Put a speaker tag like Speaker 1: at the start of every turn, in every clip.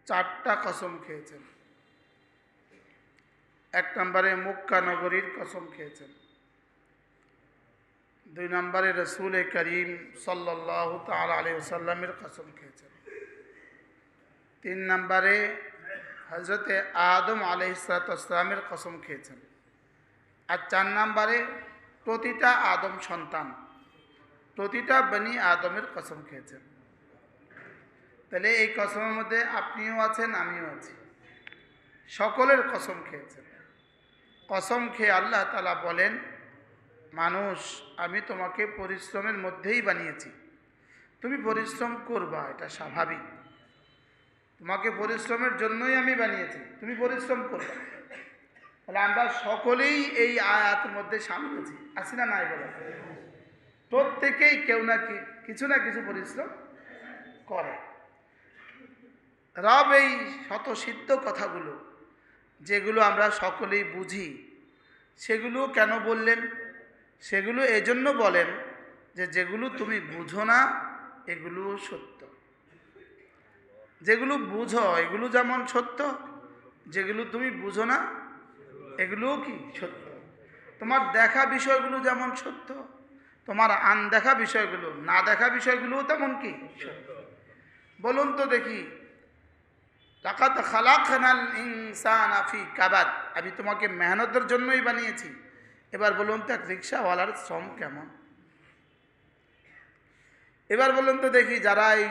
Speaker 1: 4টা কসম খেয়েছেন। 1 নম্বরে মক্কা নগরীর কসম খেয়েছেন, 2 নম্বরে রসুল করিম সাল্লাল্লাহু তাআলা আলাইহি ওয়াসাল্লামের কসম খেয়েছেন, 3 নম্বরে হযরতে আদম আলাইহিস সালামের কসম খেয়েছেন, আর 4 নম্বরে প্রতিটা আদম সন্তান, প্রতিটা বনি আদমের কসম খেয়েছেন। তাহলে এই কসমের মধ্যে আপনিও আছেন, আমিও আছি, সকলের কসম খেয়েছেন। কসম খেয়ে আল্লাহ তাআলা বলেন, মানুষ আমি তোমাকে পরিশ্রমের মধ্যেই বানিয়েছি, তুমি পরিশ্রম করবা, এটা স্বাভাবিক, তোমাকে পরিশ্রমের জন্যই আমি বানিয়েছি, তুমি পরিশ্রম করবা। তাহলে আমরা সকলেই এই আয়াতের মধ্যে সামিল আছি না নাই বলে? প্রত্যেকেই কেউ না কিছু না কিছু পরিশ্রম করে। রব এই শতসিদ্ধ কথাগুলো যেগুলো আমরা সকলেই বুঝি, সেগুলো কেন বললেন? সেগুলো এজন্য বলেন যে যেগুলো তুমি বুঝো না এগুলো সত্য, যেগুলো বুঝো এগুলো যেমন সত্য, যেগুলো তুমি বুঝো না এগুলোও কি সত্য। তোমার দেখা বিষয়গুলো যেমন সত্য, তোমার আনদেখা বিষয়গুলো, না দেখা বিষয়গুলোও তেমন কি সত্য। বলুন তো দেখি, লাকাদ খালাকনাল ইনসানা ফি কাবাদ, আমি তোমাকে মেহনতের জন্যই বানিয়েছি। এবার বলুন তো এক রিক্সাওয়ালার শ্রম কেমন? এবার বলুন তো দেখি, যারা এই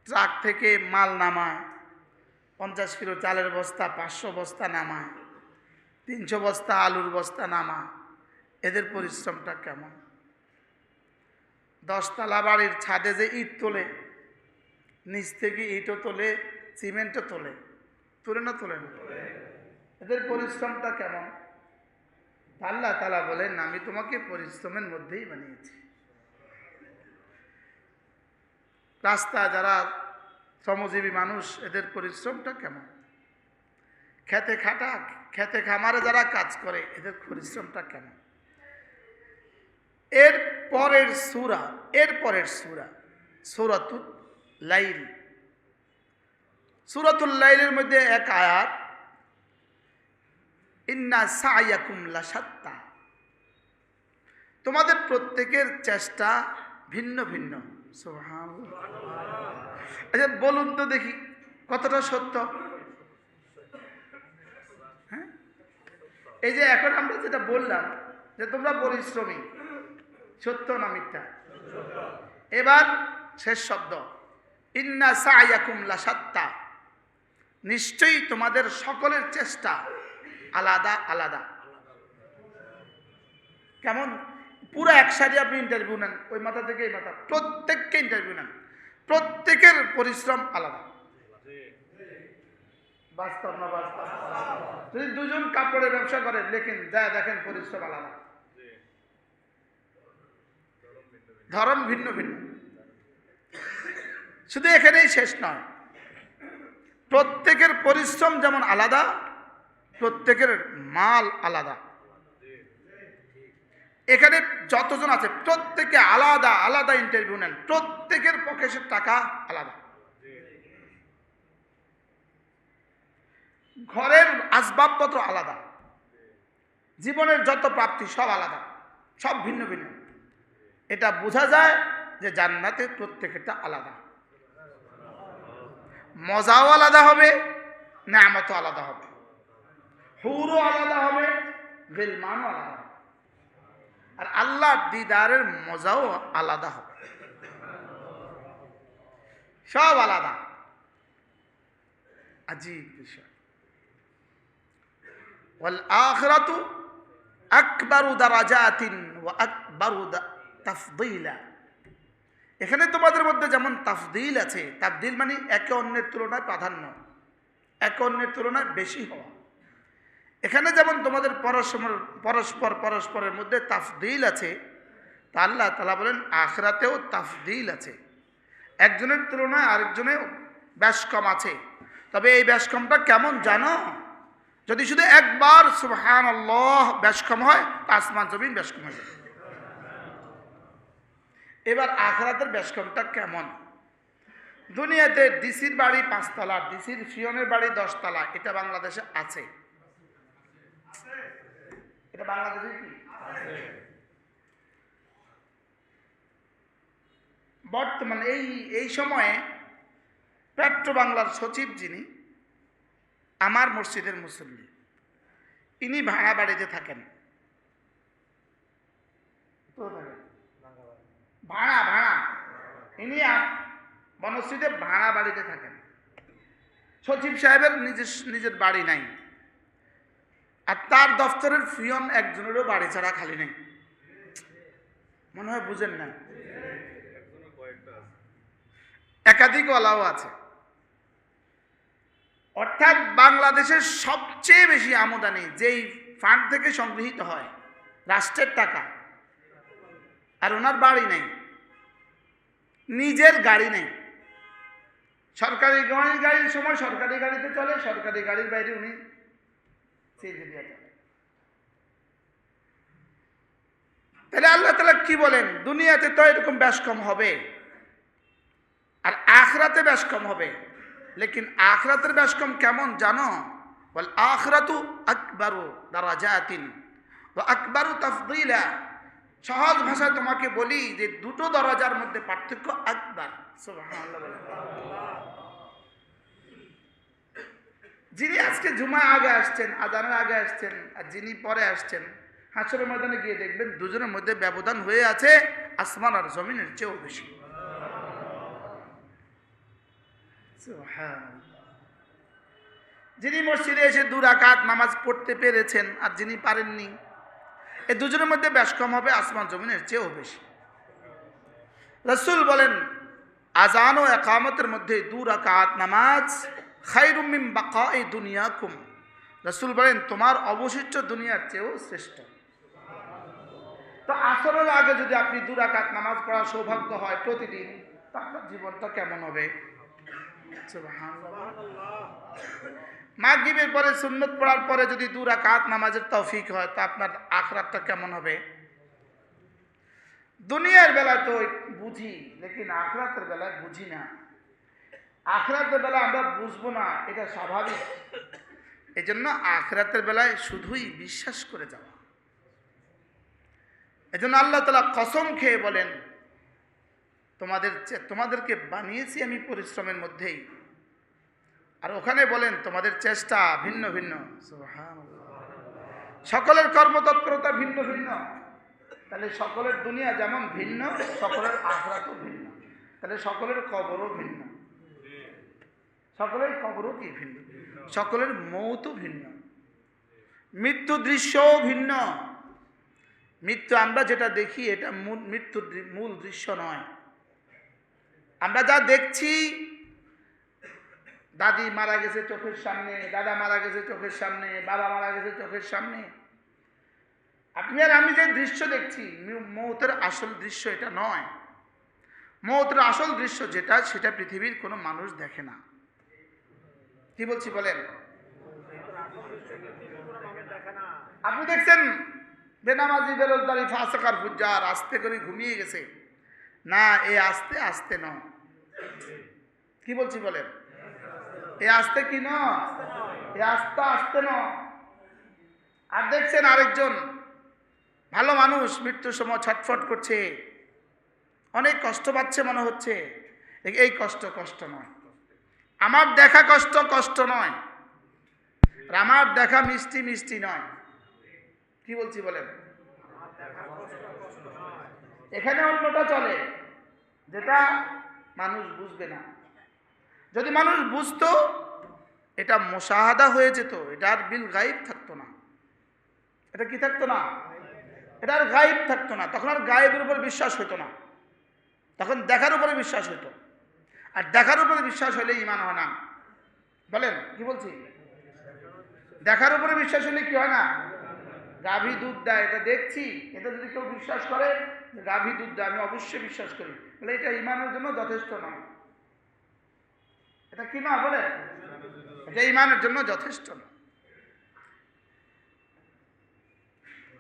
Speaker 1: ট্রাক থেকে মাল নামায়, 50 কিলো চালের বস্তা, 500 বস্তা নামায়, 300 বস্তা আলুর বস্তা নামায়, এদের পরিশ্রমটা কেমন? 10 তলা বাড়ির ছাদে যে ইট তোলে, নিচ থেকে ইটও তোলে, সিমেন্টও তোলে, তোলে না তোলে না? এদের পরিশ্রমটা কেমন? আল্লাহ তাআলা বলেন, আমি তোমাকে পরিশ্রমের মধ্যেই বানিয়েছি। রাস্তা যারা শ্রমজীবী মানুষ, এদের পরিশ্রমটা কেমন? খেতে খামারে যারা কাজ করে, এদের পরিশ্রমটা কেমন? এর পরের সূরা সূরাতুল লাইল, সূরাতুল লাইলের মধ্যে এক আয়াত, ইন্না সা'য়াকুম লাশাত্তা, তোমাদের প্রত্যেকের চেষ্টা ভিন্ন ভিন্ন। সুবহানাল্লাহ। আচ্ছা বলুন তো দেখি, কতটা সত্য? হ্যাঁ, এই যে এখন আমরা যেটা বললাম যে তোমরা পরিশ্রমী, সত্য না মিথ্যা? এবার শেষ শব্দ, ইন্না সা'য়াকুম লাশাত্তা, নিশ্চয়ই তোমাদের সকলের চেষ্টা আলাদা আলাদা। কেমন? পুরো একসাথে আপনি ইন্টারভিউ নেন, ওই মাথা থেকে এই মাথা, প্রত্যেককে ইন্টারভিউ নেন, প্রত্যেকের পরিশ্রম আলাদা। বাস্তব না বাস্তব? যদি 2 জন কাপড়ের ব্যবসা করেন, লেখেন যায় দেখেন পরিশ্রম আলাদা, ধরন ভিন্ন ভিন্ন। শুধু এখানেই শেষ নয়, প্রত্যেকের পরিশ্রম যেমন আলাদা, প্রত্যেকের মাল আলাদা। এখানে যতজন আছে প্রত্যেকে আলাদা আলাদা ইন্টারভিউ নেন, প্রত্যেকের পকেটের টাকা আলাদা, ঘরের আসবাবপত্র আলাদা, জীবনের যত প্রাপ্তি সব আলাদা, সব ভিন্ন ভিন্ন। এটা বোঝা যায় যে জান্নাতে প্রত্যেকটা আলাদা, মজাও আলাদা হবে, নেয়ামতও আলাদা হবে, হুরও আলাদা হবে, গিলমানও আলাদা হবে, আর আল্লাহর দিদারের মজাও আলাদা হবে, সব আলাদা। আজীব বিষয়। ওয়াল আখিরাতু আকবারু দারাজাতিন ওয়া আকবারু তাফদীলা, এখানে তোমাদের মধ্যে যেমন তাফদীল আছে, তাফদীল মানে একে অন্যের তুলনায় প্রাধান্য, একে অন্যের তুলনায় বেশি হওয়া। এখানে যেমন তোমাদের পরস্পরের মধ্যে তাফদীল আছে, তা আল্লাহ তাআলা বলেন আখিরাতেও তাফদীল আছে, একজনের তুলনায় আরেকজনের বেশ কম আছে। তবে এই বেশ কমটা কেমন জানো? যদি শুধু একবার সুবহানাল্লাহ বেশ কম হয়, তা আসমান জমিন বেশ কম হয়ে যায়। এবার আখিরাতের বেশ কমটা কেমন? দুনিয়াতে ডিসির বাড়ি 5 তলা, ডিসির ফিওনের বাড়ি 10 তলা, এটা বাংলাদেশে আছে? এটা বাংলাদেশে কি বর্তমানে এই সময়ে পেট্রো বাংলার সচিব যিনি, আমার মসজিদের মুসল্লি, ইনি ভাড়া বাড়িতে থাকেন। ভাড়া ভাড়া ইনি বনশ্রীতে ভাড়া বাড়িতে থাকেন। সচিব সাহেবের নিজের বাড়ি নাই, আর তার দফতরের ফিয়ন একজনেরও বাড়ি ছাড়া খালি নেই। মনে হয় বুঝেন না, একাধিক ওয়ালাও আছে। অর্থাৎ বাংলাদেশের সবচেয়ে বেশি আমদানি যেই ফান্ড থেকে সংগৃহীত হয়, রাষ্ট্রের টাকা, আর ওনার বাড়ি নেই, নিজের গাড়ি নেই। সরকারি গাড়ির সময় সরকারি গাড়িতে চলে, সরকারি গাড়ির বাইরে উনি সিএনজি দিয়ে চলে। তাহলে আল্লাহ তাআলা কি বলেন? দুনিয়াতে তো এরকম বেশ কম হবে, আর আখিরাতে বেশ কম হবে। লেকিন আখিরাতের বেশ কম কেমন জানো? ওয়াল আখিরাতু আকবারু দারাজাতিন ওয়া আকবারু তাফদীলা। সহজ ভাষায় তোমাকে বলি যে দুটো দরজার মধ্যে পার্থক্য আকবার। সুবহানাল্লাহ। যিনি আজকে জুমা আগে আসছেন, আজানের আগে আসছেন, আর যিনি পরে আসছেন, হাসরের ময়দানে গিয়ে দেখবেন দুজনের মধ্যে ব্যবধান হয়ে আছে আসমান আর জমিনের চেয়েও বেশি। যিনি মসজিদে এসে 2 রাকাত নামাজ পড়তে পেরেছেন আর যিনি পারেননি, এই দুজনের মধ্যে বেশ কম হবে আসমান জমিনের চেয়েও বেশি। রাসূল বলেন, আযান ও ইকামতের মধ্যে 2 রাকাত নামাজ খায়রুম মিন বাকাই দুনিয়াকুম। রাসূল বলেন তোমার অবশিষ্ট দুনিয়ার চেয়েও শ্রেষ্ঠ। তো আসরের আগে যদি আপনি 2 রাকাত নামাজ পড়ার সৌভাগ্য হয় প্রতিদিন, তা আপনার জীবনটা কেমন হবে? মাগরিবের পরে সুন্নত পড়ার পরে যদি 2 রাকাত নামাজের তৌফিক হয়, তা আপনার আখিরাতটা কেমন হবে? দুনিয়ার বেলায় তো বুঝি, লেকিন আখিরাতের বেলায় বুঝি না। আখিরাতের বেলায় আমরা বুঝবো না, এটা স্বাভাবিক। এই জন্য আখিরাতের বেলায় শুধুই বিশ্বাস করে যাওয়া। এই জন্য আল্লাহ তাআলা কসম খেয়ে বলেন, তোমাদেরকে বানিয়েছি আমি পরিশ্রমের মধ্যেই। আর ওখানে বলেন তোমাদের চেষ্টা ভিন্ন ভিন্ন। সুবহানাল্লাহ। সকলের কর্মতৎপরতা ভিন্ন ভিন্ন। তাহলে সকলের দুনিয়া যেমন ভিন্ন, সকলের আখিরাতও ভিন্ন। তাহলে সকলের কবরও ভিন্ন। সকলের কবরও কি ভিন্ন? সকলের মৌতও ভিন্ন। মৃত্যু দৃশ্যও ভিন্ন। মৃত্যু আমরা যেটা দেখি এটা মৃত্যুর মূল দৃশ্য নয়। আমরা যা দেখছি, দাদি মারা গেছে চোখের সামনে, দাদা মারা গেছে চোখের সামনে, বাবা মারা গেছে চোখের সামনে, আপনি আর আমি যে দৃশ্য দেখছি, মৌতের আসল দৃশ্য এটা নয়। মৌতের আসল দৃশ্য যেটা, সেটা পৃথিবীর কোনো মানুষ দেখে না। কি বলছি বলেন? আপনি দেখছেন বেনামাজি, বেরোজগারি, ফাসিক আর ফুজ্জার আস্তে করে ঘুমিয়ে গেছে। না, এ আস্তে আস্তে নয়। কি বলছি বলেন? এ আস্তে কি নয়, এ আস্তে আস্তে নয়। আর দেখছেন আরেকজন ভালো মানুষ মৃত্যুর সময় ছটফট করছে, অনেক কষ্ট পাচ্ছে মনে হচ্ছে। এই কষ্ট কষ্ট নয়। আমার দেখা কষ্ট কষ্ট নয়, আর আমার দেখা মিষ্টি মিষ্টি নয়। কি বলছি বলেন? এখানে অন্যটা চলে, যেটা মানুষ বুঝবে না। যদি মানুষ বুঝতো, এটা মুশাহাদা হয়ে যেত, এটা আর বিল গায়েব থাকতো না। এটা কি থাকতো না? এটা আর গায়েব থাকতো না। তখন আর গায়েবের উপর বিশ্বাস হতো না, তখন দেখার উপরে বিশ্বাস হতো। আর দেখার উপরে বিশ্বাস হলে ঈমান হয় না। বলেন কি বলছি? দেখার উপরে বিশ্বাস হলে কি হয় না? গাভী দুধ দেয়, এটা দেখছি, এটা যদি কেউ বিশ্বাস করে যে গাভী দুধ দেয়, আমি অবশ্যই বিশ্বাস করি, বলে এটা ঈমানের জন্য যথেষ্ট নয়। এটা কি না বলে? এটা ঈমানের জন্য যথেষ্ট না।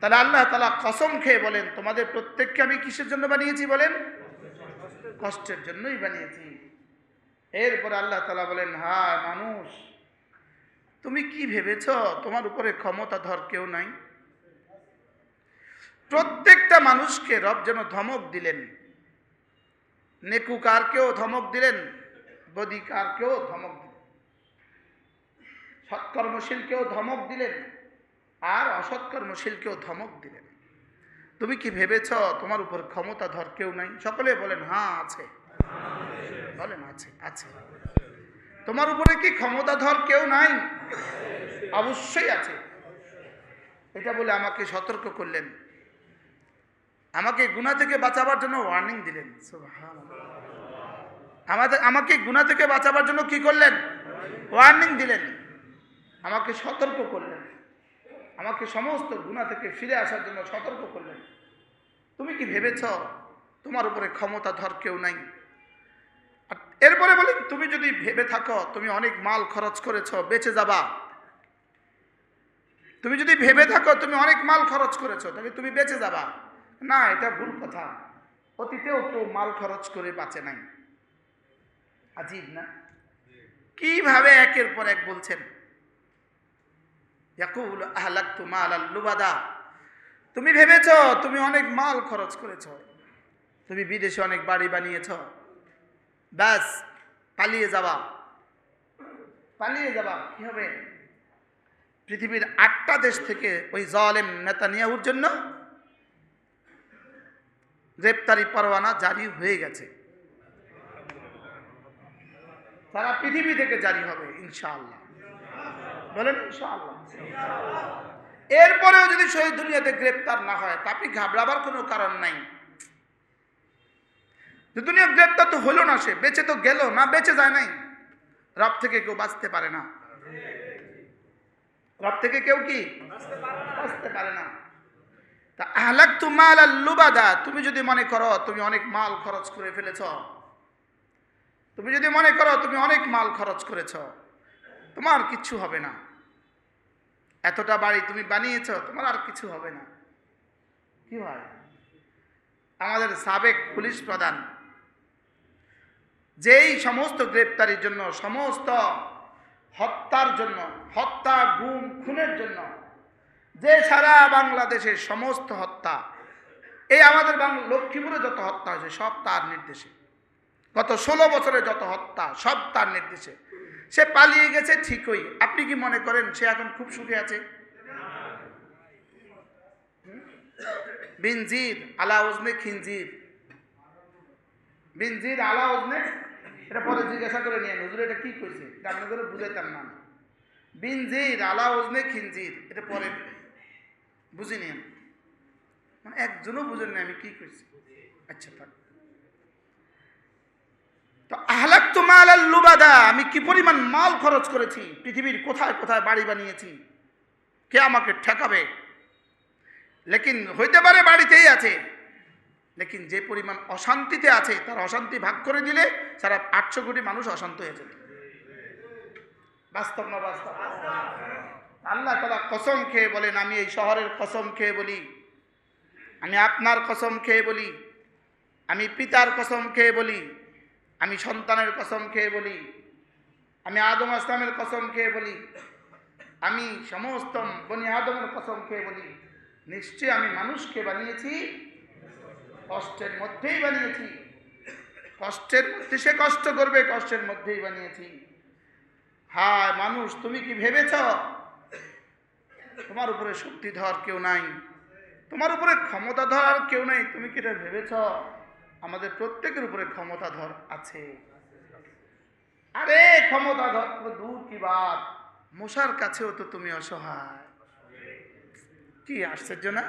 Speaker 1: তাহলে আল্লাহ তাআলা কসম খেয়ে বলেন, তোমাদের প্রত্যেককে আমি কিসের জন্য বানিয়েছি বলেন? কষ্টের জন্যই বানিয়েছি। এরপরে আল্লাহ তাআলা বলেন, হ্যাঁ মানুষ, তুমি কি ভেবেছ তোমার উপরে ক্ষমতাধর কেউ নাই? প্রত্যেকটা মানুষকে রব যেন ধমক দিলেন, নেকুকারকেও ধমক দিলেন, বদিকারকেও ধমক দিলেন, সৎকর্মশীলকেও ধমক দিলেন, আর অসৎকর্মশীলকেও ধমক দিলেন। তুমি কি ভেবেছ তোমার উপর ক্ষমতাধর কেউ নাই? সকলে বলেন হ্যাঁ আছে। বলেন আছে, আছে। তোমার উপরে কি ক্ষমতাধর কেউ নাই? অবশ্যই আছে। এটা বলে আমাকে সতর্ক করলেন, আমাকে গুনাহ থেকে বাঁচাবার জন্য ওয়ার্নিং দিলেন। সুবহানাল্লাহ। আমাকে গুনাহ থেকে বাঁচাবার জন্য কি করলেন? ওয়ার্নিং দিলেন, আমাকে সতর্ক করলেন, আমাকে সমস্ত গুনাহ থেকে ফিরে আসার জন্য সতর্ক করলেন। তুমি কি ভেবেছ তোমার উপরে ক্ষমতাধর কেউ নাই? এরপরে বলেন, তুমি যদি ভেবে থাকো তুমি অনেক মাল খরচ করেছ, বেঁচে যাবা, তুমি যদি ভেবে থাকো তুমি অনেক মাল খরচ করেছো তবে তুমি বেঁচে যাবা, না, এটা ভুল কথা। অতীতেও কেউ মাল খরচ করে বাঁচে নাই। আজীব না? কিভাবে একের পর এক বলছেন। ইয়াকুলু আহলাকতু মালাল লুবাদা, তুমি ভেবেছ তুমি অনেক মাল খরচ করেছ, তুমি বিদেশে অনেক বাড়ি বানিয়েছ, ব্যাস পালিয়ে যাবা। পালিয়ে যাবা কি হবে? পৃথিবীর 8টা দেশ থেকে ওই জালেম নেতানিয়াহুর জন্য গ্রেপ্তারি পরোয়ানা জারি হয়ে গেছে। সারা পৃথিবী থেকে জারি হবে ইনশাআল্লাহ। বলেন ইনশাআল্লাহ। এরপরেও যদি শহীদ দুনিয়াতে গ্রেপ্তার না হয় তা আপনি ঘাবড়াবার কোনো কারণ নাই। দুনিয়া গ্রেপ্তার তো হলো না, সে বেঁচে তো গেল না, বেঁচে যায় নাই। রব থেকে কেউ বাঁচতে পারে না, রব থেকে কেউ কি বাঁচতে পারে না। তা আহলাকতু মালাল লুবাদা, তুমি যদি মনে করো তুমি অনেক মাল খরচ করে ফেলেছ, তুমি যদি মনে করো তুমি অনেক মাল খরচ করেছ, তোমার কিচ্ছু হবে না। এতটা বাড়ি তুমি বানিয়েছ, তোমার আর কিছু হবে না। কি হয়? আমাদের সাবেক পুলিশ প্রধান যেই সমস্ত গ্রেপ্তারির জন্য, সমস্ত হত্যার জন্য, হত্যা গুম খুনের জন্য, যে সারা বাংলাদেশের সমস্ত হত্যা, এই আমাদের লক্ষ্মীপুরে যত হত্যা হয়েছে সব তার নির্দেশে, গত 16 বছরে যত হত্যা সব তার নির্দেশে। সে পালিয়ে গেছে ঠিকই, আপনি কি মনে করেন সে এখন খুব সুখে আছে? বিনজির আলা ওজনে খিনজির, বিনজির আলা ওজনে, এটা পরে জিজ্ঞাসা করে নিয়ে হুজুর এটা কি কইছে, এটা আপনাদের বুঝাইতাম না। বিনজির আলা ওজনে খিনজির, এটা পরে বুঝে নিন, মানে একজনও বুঝেন না আমি কি কইছি। আচ্ছা থাক। তো আহলাকতু মালাল লুবাদা, আমি কি পরিমাণ মাল খরচ করেছি, পৃথিবীর কোথায় কোথায় বাড়ি বানিয়েছি, কে আমাকে ঠেকাবে? লেকিন হইতে পারে বাড়িতেই আছে, লেকিন যে পরিমাণ অশান্তিতে আছে তার অশান্তি ভাগ করে দিলে সারা 800 কোটি মানুষ অশান্ত হয়ে যেত। বাস্তব না বাস্তব? আল্লাহ তাআলা কসম খেয়ে বলেন, আমি এই শহরের কসম খেয়ে বলি, আমি আপনার কসম খেয়ে বলি, আমি পিতার কসম খেয়ে বলি, আমি সন্তানের কসম খেয়ে বলি, আমি আদম আসলামের কসম খেয়ে বলি, আমি সমস্ত বনি আদমের কসম খেয়ে বলি, নিশ্চয় আমি মানুষকে বানিয়েছি কষ্টের মধ্যেই বানিয়েছি, কষ্টের মধ্যে সে কষ্ট করবে, কষ্টের মধ্যেই বানিয়েছি। হায় মানুষ, তুমি কি ভেবেছ তোমার উপরে শক্তিধর কেউ নাই, তোমার উপরে ক্ষমতাধর আর কেউ নাই? তুমি কি এটা ভেবেছ? আমাদের প্রত্যেকের উপরে ক্ষমতাধর আছে। আরে ক্ষমতাধর তো দূর কি বাত, মশার কাছেও তো তুমি অসহায়। কি আশ্চর্য না?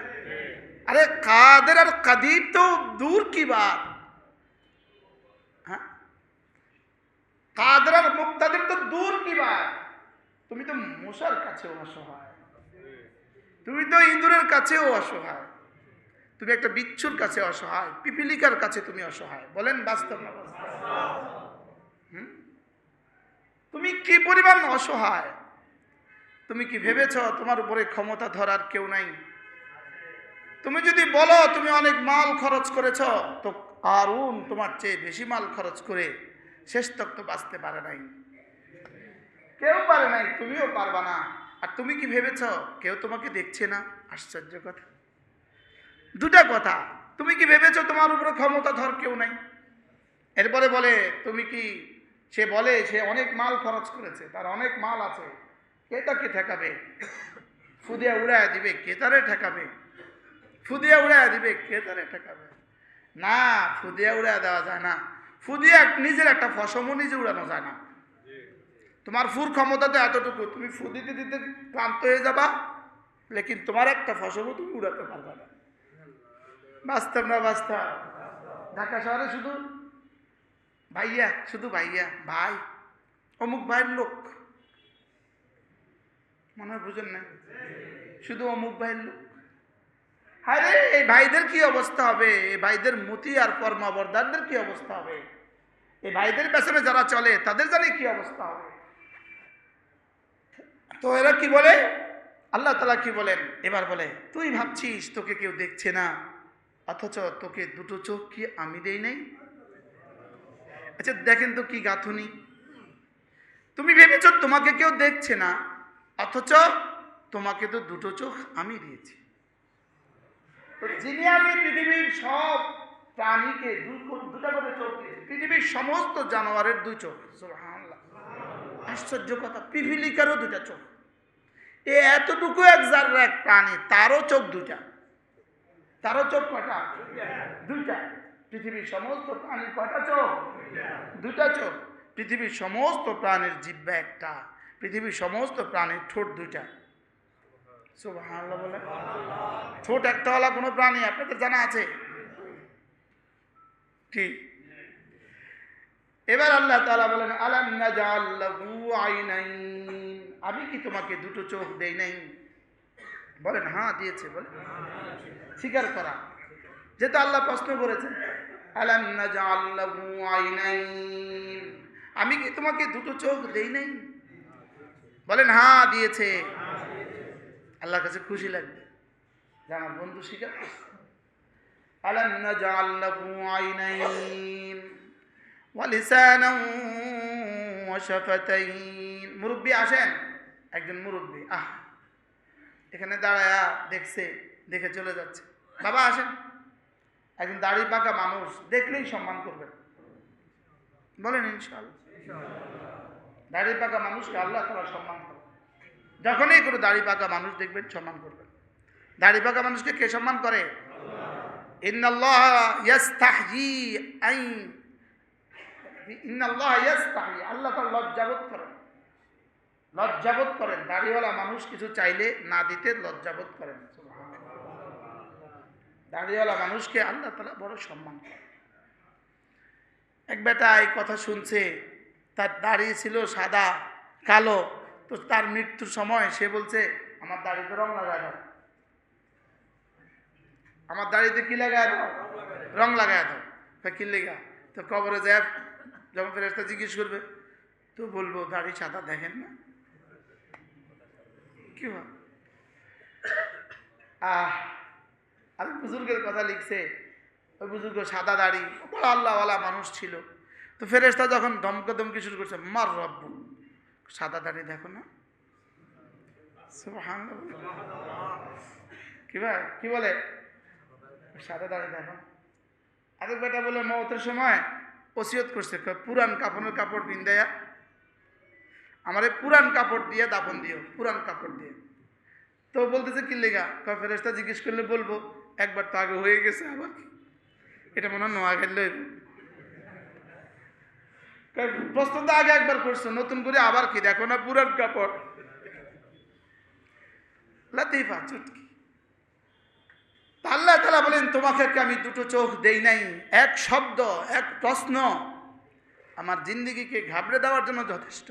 Speaker 1: আরে কাদের আর কাদির তো দূর কি বাত, হ্যাঁ, কাদের আর মুক্তাদের তো দূর কি বাত, তুমি তো মশার কাছেও অসহায়, তুমি তো ইঁদুরের কাছেও অসহায়, তুমি একটা বিচ্ছুর কাছে অসহায়, পিপিলিকার কাছে তুমি অসহায়। বলেন বাস্তব না বাস্তব? তুমি কি পরিমাণ অসহায়? তুমি কি ভেবেছ তোমার উপরে ক্ষমতা ধরার কেউ নাই? তুমি যদি বলো তুমি অনেক মাল খরচ করেছ, তো কারুন তোমার চেয়ে বেশি মাল খরচ করে শেষ তক তো বাঁচতে পারে নাই, কেউ পারে নাই, তুমিও পারবা না। আর তুমি কি ভেবেছ কেউ তোমাকে দেখছে না? আশ্চর্য কথা, দুটা কথা। তুমি কি ভেবেছ তোমার উপরে ক্ষমতাধর কেউ নাই? এরপরে বলে তুমি কি, সে বলে সে অনেক মাল খরচ করেছে, তার অনেক মাল আছে, কে তাকে ঠেকাবে? ফুদিয়া উড়ায় দিবে, কে তারে ঠেকাবে? ফুদিয়া উড়ায় দিবে, কে তারে ঠেকাবে? না, ফুদিয়া উড়ায় দেওয়া যায় না। ফুদিয়া নিজের একটা ফসমও নিজে উড়ানো যায় না। তোমার ফুর ক্ষমতা তো এতটুকু, তুমি ফু দিতে দিতে ক্লান্ত হয়ে যাবা, লেকিন তোমার একটা ফসমও তুমি উড়াতে পারবা না। বাস্তব না বাস্তব? ঢাকা শহরে শুধু ভাইয়া, শুধু ভাইয়া, ভাই, অমুক ভাইয়ের লোক, মনে হয় বুঝেন না, শুধু অমুক ভাইয়ের লোক। আরে এই ভাইদের কি অবস্থা হবে? এই ভাইদের মতি আর কর্মাবর্দারদের কি অবস্থা হবে? এই ভাইদের পেছনে যারা চলে তাদের জানি কি অবস্থা হবে? তো এরা কি বলে, আল্লাহ তাআলা কি বলেন এবার? বলে তুই ভাবছিস তোকে কেউ দেখছে না, অথচ তোকে দুটো চোখ কি আমি দেই নাই? আচ্ছা দেখেন তো কি গাঁথুনি। তুমি ভেবেছ তোমাকে কেউ দেখছে না, অথচ তোমাকে তো দুটো চোখ আমি দিয়েছি। তো যিনি আমি পৃথিবীর সব প্রাণীকে দুটা করে চোখ দিয়েছি, পৃথিবীর সমস্ত জানোয়ারের দুই চোখ। সুবহানাল্লাহ, আশ্চর্য কথা, পিপিলিকারও দুটা চোখ। এ এতটুকু এক জাররা এক প্রাণী, তারও চোখ দুটা। তারও চোখ কয়টা? দুইটা। পৃথিবীর সমস্ত প্রাণীর কয়টা চোখ? দুটা চোখ। পৃথিবীর সমস্ত প্রাণীর জিহ্বা একটা, পৃথিবীর সমস্ত প্রাণীর ঠোঁট দুইটা। সুবহানাল্লাহ বলে। ঠোঁট একটা ওয়ালা কোনো প্রাণী আপনাদের জানা আছে কি? এবার আল্লাহ তাআলা বলেন আলাম নাজআল লাহু আইনাইন, আমি কি তোমাকে দুটো চোখ দেই নাই? বলেন হ্যাঁ দিয়েছে। বলে স্বীকার করা, যেহেতু আল্লাহ প্রশ্ন করেছেন আলাম নাজআল লাহু আইনাইন, আমি কি তোমাকে দুটো চোখ দেই নাই? বলেন হ্যাঁ দিয়েছে। আল্লাহর কাছে খুশি লাগবে যে আমার বন্ধু স্বীকার করছে। আলাম নাজআল লাহু আইনাইন ওয়া লিসানান ওয়া শাফাতাইন। মুরব্বি আসেন, একজন মুরব্বি এখানে দাঁড়ায়া দেখছে, দেখে চলে যাচ্ছে। বাবা আসেন, একজন দাড়ি পাকা মানুষ দেখলেই সম্মান করবেন। বলেন ইনশাআল্লাহ। দাড়ি পাকা মানুষকে আল্লাহ তাআলা সম্মান করে। যখনই কোনো দাড়ি পাকা মানুষ দেখবেন সম্মান করবেন। দাড়ি পাকা মানুষকে কে সম্মান করে? ইন্নাল্লাহা ইয়াস্তাহয়ি ইন্নাল্লাহা ইয়াস্তাহয়ি, আল্লাহ তাআলা লজ্জাবোধ করেন। লজ্জাবোধ করেন, দাড়িওয়ালা মানুষ কিছু চাইলে না দিতে লজ্জাবোধ করেন। দাড়িওয়ালা মানুষকে আল্লাহ তাআলা বড় সম্মান করেন। এক বেটা এই কথা শুনছে, তার দাড়ি ছিল সাদা কালো, তো তার মৃত্যুর সময় সে বলছে আমার দাড়িতে রং লাগায় দাও, আমার দাড়িতে কি লাগায় দাও? রং লাগায় দাও। কি লেগা? তো কবরে যায় যখন ফেরেশতা জিজ্ঞেস করবে তো বলবো দাড়ি সাদা দেখেন না কি হয়? আর বুজুর্গের কথা লিখছে, ওই বুজুর্গ সাদা দাড়ি, বড় আল্লাহওয়ালা মানুষ ছিল। তো ফেরেশতা যখন ধমকাধমকি শুরু করছে, মার রব্বু, সাদা দাড়ি দেখো না। সুবহানাল্লাহ, কি ভাই কি বলে? সাদা দাড়ি দেখো। আরেক বেটা বলে মওতের সময় ওসিয়ত করছে, পুরান কাপড়ের কাপড় পিন্দাইয়া আমারে পুরান কাপড় দিয়ে দাফন দিও, পুরান কাপড় দিয়ে। তো বলতেছে কি লেগা? ফেরেশতা জিজ্ঞেস করলে বলবো একবার তো আগে হয়ে গেছে, আবার কি? এটা মনে হয় নোয়া খেললে প্রশ্ন তো আগে একবার করছো, নতুন করে আবার কি দেখো না পুরান কাপড়। লতিফা চুটকি। আল্লাহ তাআলা বলেন তোমাকে আমি দুটো চোখ দেই নাই, এক শব্দ এক প্রশ্ন আমার জিন্দেগিকে ঘাবড়ে দেওয়ার জন্য যথেষ্ট।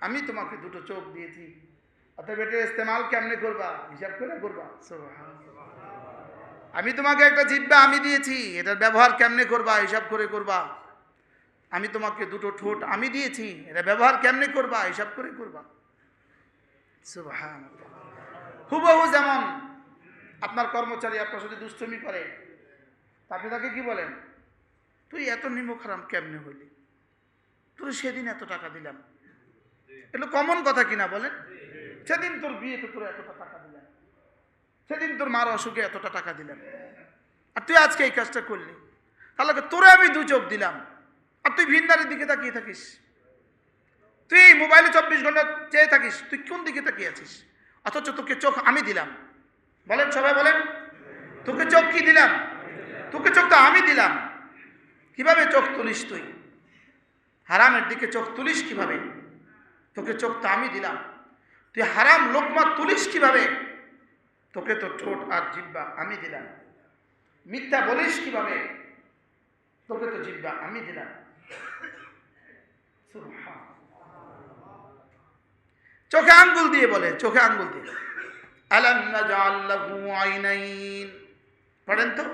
Speaker 1: আমি তোমাকে দুটো চোখ দিয়েছি, অতএব এটার ইস্তেমাল কেমনে করবা? হিসাব করে করবা। আমি তোমাকে একটা জিহ্বা আমি দিয়েছি, এটার ব্যবহার কেমনে করবা? হিসাব করে করবা। আমি তোমাকে দুটো ঠোঁট আমি দিয়েছি, এটা ব্যবহার কেমনে করবা? হিসাব করে করবা। সুবহানাল্লাহ। হুবহু যেমন আপনার কর্মচারী আপনার সাথে দুষ্টুমি করে, আপনি তাকে কি বলেন? তুই এত নিমক হারাম কেমনে হইলি? তোর সেদিন এত টাকা দিলাম। এগুলো কমন কথা কিনা বলেন? সেদিন তোর বিয়েতে তোর এতটা টাকা দিলাম, সেদিন তোর মার অসুখে এতটা টাকা দিলাম, আর তুই আজকে এই কাজটা করলি। তাহলে তোরে আমি 2 চোখ দিলাম, আর তুই ভিন্নারের দিকে তাকিয়ে থাকিস। তুই মোবাইলে 24 ঘন্টা চেয়ে থাকিস, তুই কোন দিকে তাকিয়ে আছিস? অথচ তোকে চোখ আমি দিলাম। বলেন সবাই বলেন, তোকে চোখ কি দিলাম? তোকে চোখ তো আমি দিলাম। কিভাবে চোখ তুলিস তুই? হারামের দিকে চোখ তুলিস কিভাবে? তোকে চোখ তো আমি দিলাম। তুই হারাম লোকমা তুলিস কিভাবে? তোকে তো ঠোঁট আর জিহ্বা আমি দিলাম। মিথ্যা বলিস কিভাবে? তোকে তো জিহ্বা আমি দিলাম। চোখে আঙ্গুল দিয়ে বলে, চোখে আঙ্গুল দিয়ে, আলাম নাজআল লাহু আইনাইন। পড়েন তো,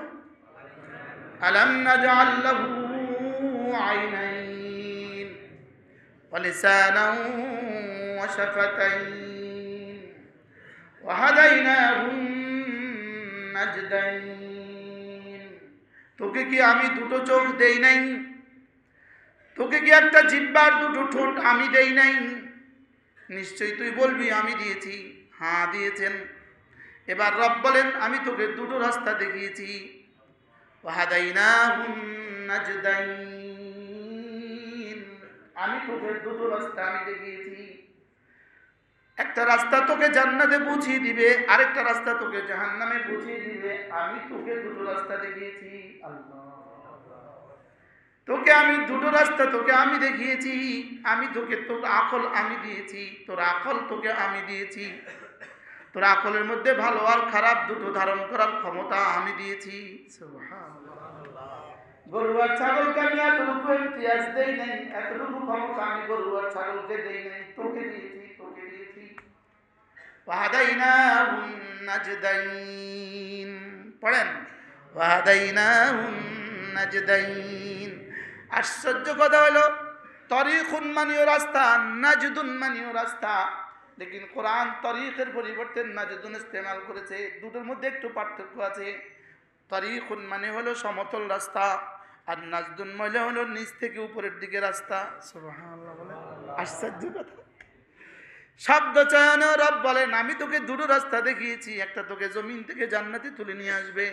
Speaker 1: আলাম নাজআল লাহু আইনাইন ওয়া লিসানান ওয়া শাফাতাইন ওয়া হাদাইনাহু নাজদাইন। তোকে কি আমি 2টো চোখ দেই নাই? তোকে কি একটা জিহ্বা আর 2টো ঠোঁট আমি দেই নাই? নিশ্চয়ই তুই বলবি আমি দিয়েছি। হ্যাঁ দিয়েছেন। এবার রব বলেন আমি তোকে 2টো রাস্তা দেখিয়েছি। ওয়াহাদাইনাহুন নাজদাইন, আমি তোকে 2টো রাস্তা আমি দেখিয়েছি। একটা রাস্তা তোকে জান্নাতে পৌঁছিয়ে দিবে, আরেকটা রাস্তা তোকে জাহান্নামে পৌঁছিয়ে দিবে। আমি তোকে 2টো রাস্তা দেখিয়েছি। আল্লাহ, তোকে আমি 2টো রাস্তা তোকে আমি দেখিয়েছি। আমি তোকে, তোর আকল আমি দিয়েছি, তোর আকল তোকে আমি দিয়েছি। তোর আকলের মধ্যে ভালো আর খারাপ 2টো ধারণ করার ক্ষমতা আমি দিয়েছি। গরু আর ছাগলকে আমি এতটুকু ইমতিয়াজ দেই নাই, এতটুকু ক্ষমতা আমি গরু আর ছাগলকে দেই নাই, তোকে দিয়েছি, তোকে দিয়েছি। ওয়াহাদাইনাহুন নাজদাইন। পড়েন, ওয়াহাদাইনাহুন নাজদাইন। আশ্চর্য কথা হলো, তরিকুন মানেও রাস্তা, নাজদুন মানেও রাস্তা। লেকিন কোরআন তরিকের পরিবর্তে নাজদুন ইস্তেমাল করেছে। 2টোর মধ্যে একটু পার্থক্য আছে। তরিকুন মানে হলো সমতল রাস্তা, আর নাজদুন মানে হলো নিচ থেকে উপরের দিকে রাস্তা। সুবহানাল্লাহ বলে, আশ্চর্য কথা। শব্দ চয়ন রব বলেন আমি তোকে 2টো রাস্তা দেখিয়েছি। একটা তোকে জমিন থেকে জান্নাতে তুলে নিয়ে আসবে,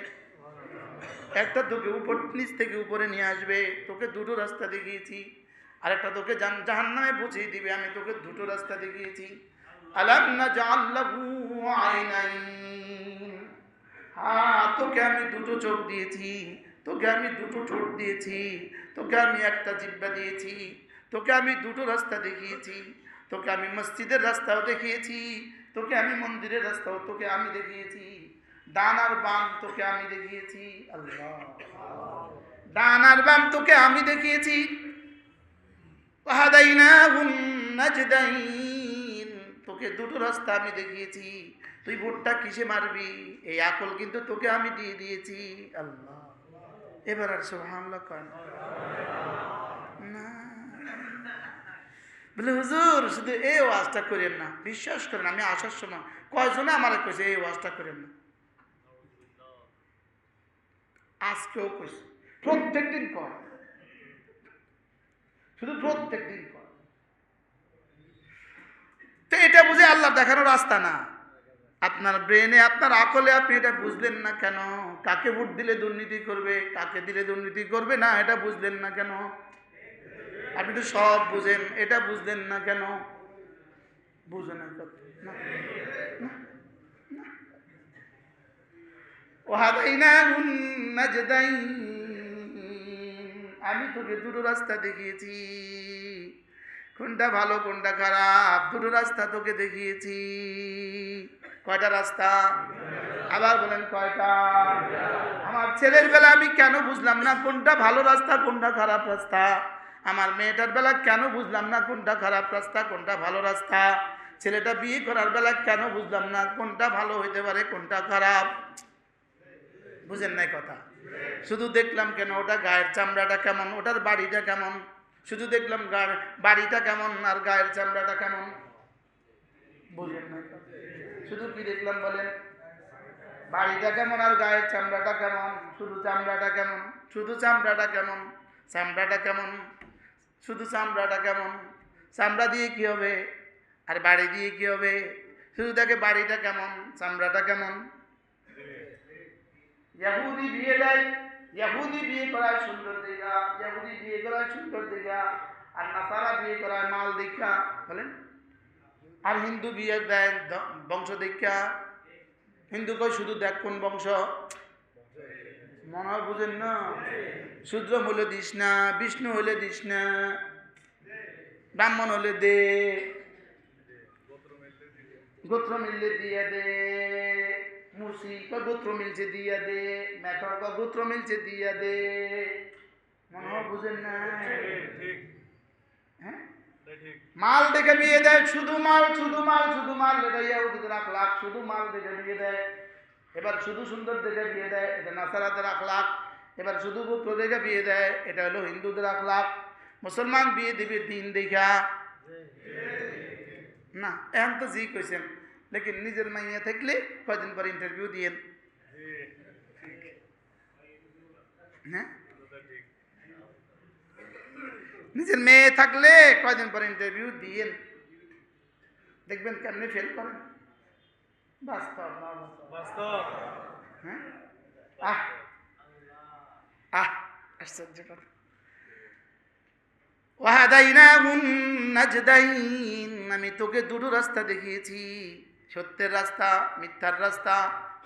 Speaker 1: একটা তোকে উপর নিচ থেকে উপরে নিয়ে আসবে। তোকে 2টো রাস্তা দেখিয়েছি। আর একটা তোকে জাহান্নামে পৌঁছে দিবে। আমি তোকে 2টো রাস্তা দেখিয়েছি। আলাম নাজআল লাহু আইনাইন, হ্যাঁ তোকে আমি 2টো চোখ দিয়েছি, তোকে আমি 2টো ঠোঁট দিয়েছি, তোকে আমি একটা জিহ্বা দিয়েছি, তোকে আমি 2টো রাস্তা দেখিয়েছি। তোকে আমি মসজিদের রাস্তাও দেখিয়েছি, তোকে আমি মন্দিরের রাস্তাও তোকে আমি দেখিয়েছি। ডান আর বাম তোকে আমি দেখিয়েছি। আল্লাহ, ডান আর বাম তোকে আমি দেখিয়েছি। ওয়াহাদাইনাহুন নাজদাইন, তোকে 2টো রাস্তা আমি দেখিয়েছি। তুই ভোটটা কিসে মারবি এই আকল কিন্তু তোকে আমি দিয়ে দিয়েছি। আল্লাহ, এবার আর সুবহানাল্লাহ কয় না। বলে হুজুর শুধু এই ওয়াজটা করেন না। বিশ্বাস করেন আমি আসার সময় কয়জনে আমার কইছে এই ওয়াজটা করেন না। আজকেও কইছে, প্রত্যেক দিন কর, শুধু প্রত্যেক দিন কর। তো এটা বুঝে আল্লাহ দেখানোর রাস্তা না। আপনার ব্রেনে, আপনার আকলে আপনি এটা বুঝলেন না কেন? কাকে ভোট দিলে দুর্নীতি করবে, কাকে দিলে দুর্নীতি করবে না, এটা বুঝলেন না কেন? আপনি তো সব বুঝেন, এটা বুঝলেন না কেন? বুঝে না। ওয়াহাদাইনাহুন নাজদাইন, আমি তোকে 2টো রাস্তা দেখিয়েছি। কোনটা ভালো কোনটা খারাপ 2টো রাস্তা তোকে দেখিয়েছি। কয়টা রাস্তা? আবার বলেন কয়টা? আমার ছেলের বেলা আমি কেন বুঝলাম না কোনটা ভালো রাস্তা কোনটা খারাপ রাস্তা? আমার মেয়েটার বেলা কেন বুঝলাম না কোনটা খারাপ রাস্তা কোনটা ভালো রাস্তা? ছেলেটা বিয়ে করার বেলা কেন বুঝলাম না কোনটা ভালো হইতে পারে কোনটা খারাপ? বুঝেন নাই কথা? শুধু দেখলাম কেন ওটা গায়ের চামড়াটা কেমন, ওটার বাড়িটা কেমন, শুধু দেখলাম বাড়িটা কেমন আর গায়ের চামড়াটা কেমন। বুঝেন নাই কথা? শুধু কি দেখলাম বলেন? বাড়িটা কেমন আর গায়ের চামড়াটা কেমন। শুধু চামড়াটা কেমন, শুধু চামড়াটা কেমন, চামড়াটা কেমন। শুধু চামড়াটা কেমন, চামড়া দিয়ে কি হবে, আর বাড়ি দিয়ে কি হবে? শুধু দেখে বাড়িটা কেমন, চামড়াটা কেমন। ইহুদি বিয়ে দেয়, ইহুদি বিয়ে করায় সুন্দর দেখা, ইহুদি বিয়ে করায় সুন্দর দেখা, আর নাসারা বিয়ে করায় মাল দেখা, বলেন। আর হিন্দু বিয়ে দেয় বংশ দেখা। হিন্দু কই শুধু দেখ কোন বংশ, মনে হয় বুঝেন না। শূদ্র হলে দিস না, বিষ্ণু হলে দিস না, ব্রাহ্মণ হলে দে, গোত্র মিললে দিয়ে দে, মুর্শি গোত্র মিলছে দিয়ে দে, মেথর গোত্র মিলছে দিয়ে দে। মনে হয় বুঝেন না। হ্যাঁ, মাল দেখে বিয়ে দেয়, শুধু মাল, শুধু মাল, শুধু মাল। এটা ইহুদিদের আখলাক, শুধু মাল দেখে বিয়ে দেয়। এবার শুধু সুন্দর দেখে বিয়ে দেয়, এটা নাসারাদের আখলাক। এবার শুধু গোত্র দেখে বিয়ে দেয়, এটা হলো হিন্দুদের আখলাক। মুসলমান বিয়ে দিবে দিন দেখা না। এখন তো জি কইছেন, লেকিন নিজের মাইয়া থাকলে কয়দিন পর ইন্টারভিউ দিয়েন। হ্যাঁ, নিজের মেয়ে থাকলে কয়দিন পর ইন্টারভিউ দিয়েন, দেখবেন কেমনে ফেল করেন। বাস্তব না বাস্তব। হ্যাঁ, আহ আহ আশ্চর্য কথা। ওয়াহাদাইনাহুন নাজদাইন, আমি তোকে দুটো রাস্তা দেখিয়েছি, সত্যের রাস্তা, মিথ্যার রাস্তা,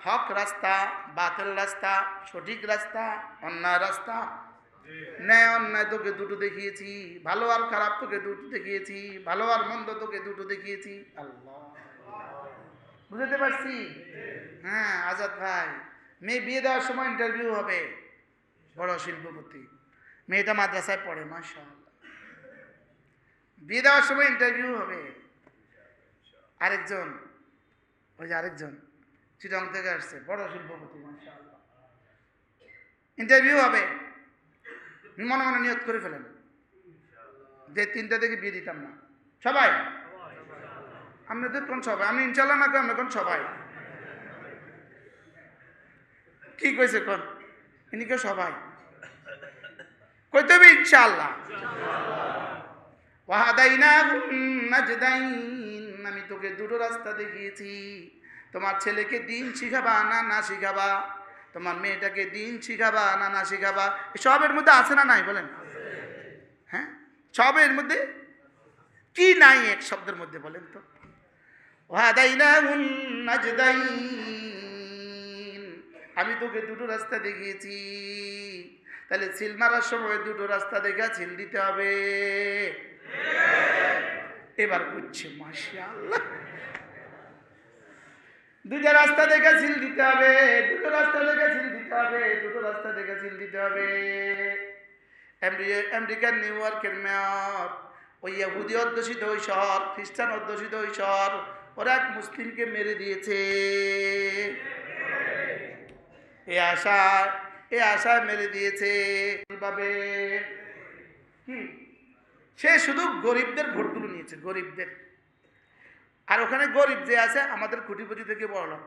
Speaker 1: হক রাস্তা, বাতিল রাস্তা, সঠিক রাস্তা, অন্যায় রাস্তা। ন্যায় অন্যায় তোকে দুটো দেখিয়েছি, ভালো আর খারাপ তোকে দুটো দেখিয়েছি, ভালো আর মন্দ তোকে দুটো দেখিয়েছি। আল্লাহ, বুঝতে পারছি। হ্যাঁ আজাদ ভাই, মেয়ে বিয়ে দেওয়ার সময় ইন্টারভিউ হবে, বড় শিল্পপতি। মেয়েটা মাদ্রাসায় পড়ে, মাশাআল্লাহ। বিয়ে দেওয়ার সময় ইন্টারভিউ হবে। আরেকজন, ওই যে আরেকজন চিটং থেকে আসছে, বড় শিল্পপতি, মাশাআল্লাহ। ইন্টারভিউ হবে, মনে মনে নিয়ত করে ফেলেন যে 3টা থেকে বিয়ে দিতাম না। সবাই আপনাদের কোন সবাই? আমি ইনশাল্লাহ না, আমরা কোন সবাই? কি কইছে কোন? ইনি কেউ সবাই কইতে হবে ইনশাআল্লাহ। আমি তোকে দুটো রাস্তা দেখিয়েছি, তোমার ছেলেকে দিন শিখাবা না না শিখাবা, তোমার মেয়েটাকে দিন শিখাবা না না শিখাবা। সবের মধ্যে আছে না নাই বলেন? হ্যাঁ, সবের মধ্যে কি নাই এক শব্দের মধ্যে বলেন তো? আমি তোকে দুটো রাস্তা দেখিয়েছি, তাহলে সিল মারার সময় দুটো রাস্তা দেখে সিল দিতে হবে। এবার বুঝছে, মাশাআল্লাহ। দুটো রাস্তা দেখে সিল দিতে হবে, দুটো রাস্তা দেখে সিল দিতে হবে, দুটো রাস্তা দেখে সিল দিতে হবে। আমেরিকার নিউ ইয়র্কের মেয়র, ওই ইহুদি অধ্যুষিত ওই শহর, খ্রিস্টান অধ্যুষিত ওই শহর, ওরা এক মুসলিমকে মেরে দিয়েছে। এ আশায় মেরে দিয়েছে। কিভাবে? কি? সে শুধু গরিবদের ভোটগুলো নিয়েছে, গরিবদের। আর ওখানে গরিব যে আছে আমাদের কোটিপতি থেকে বড় লোক।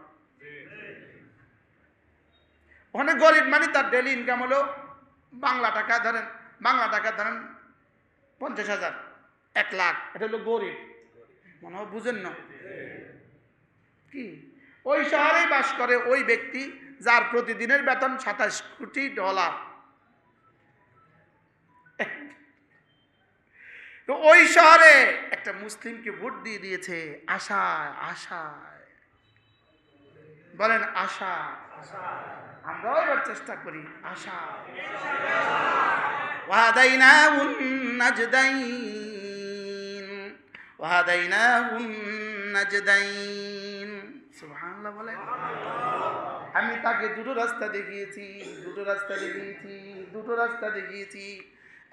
Speaker 1: ওখানে গরিব মানে তার ডেলি ইনকাম হলো বাংলা টাকা ধরেন 50,000, 1 লাখ, এটা হলো গরিব। মনে হয় বুঝেন না কি? ওই শহরেই বাস করে ওই ব্যক্তি যার প্রতিদিনের বেতন $27 কোটি। তো ওই শহরে একটা মুসলিমকে ভোট দিয়ে দিয়েছে আশায়, আশায়। বলেন আশা। আমরাও এবার চেষ্টা করি আশা। ওয়াহাদাইনাহুন নাজদাইন, ওয়াহাদাইনাহুন নাজদাইন। সুবহানাল্লাহ বলেন। আমি তাকে দুটো রাস্তা দেখিয়েছি, দুটো রাস্তা দেখিয়েছি, দুটো রাস্তা দেখিয়েছি।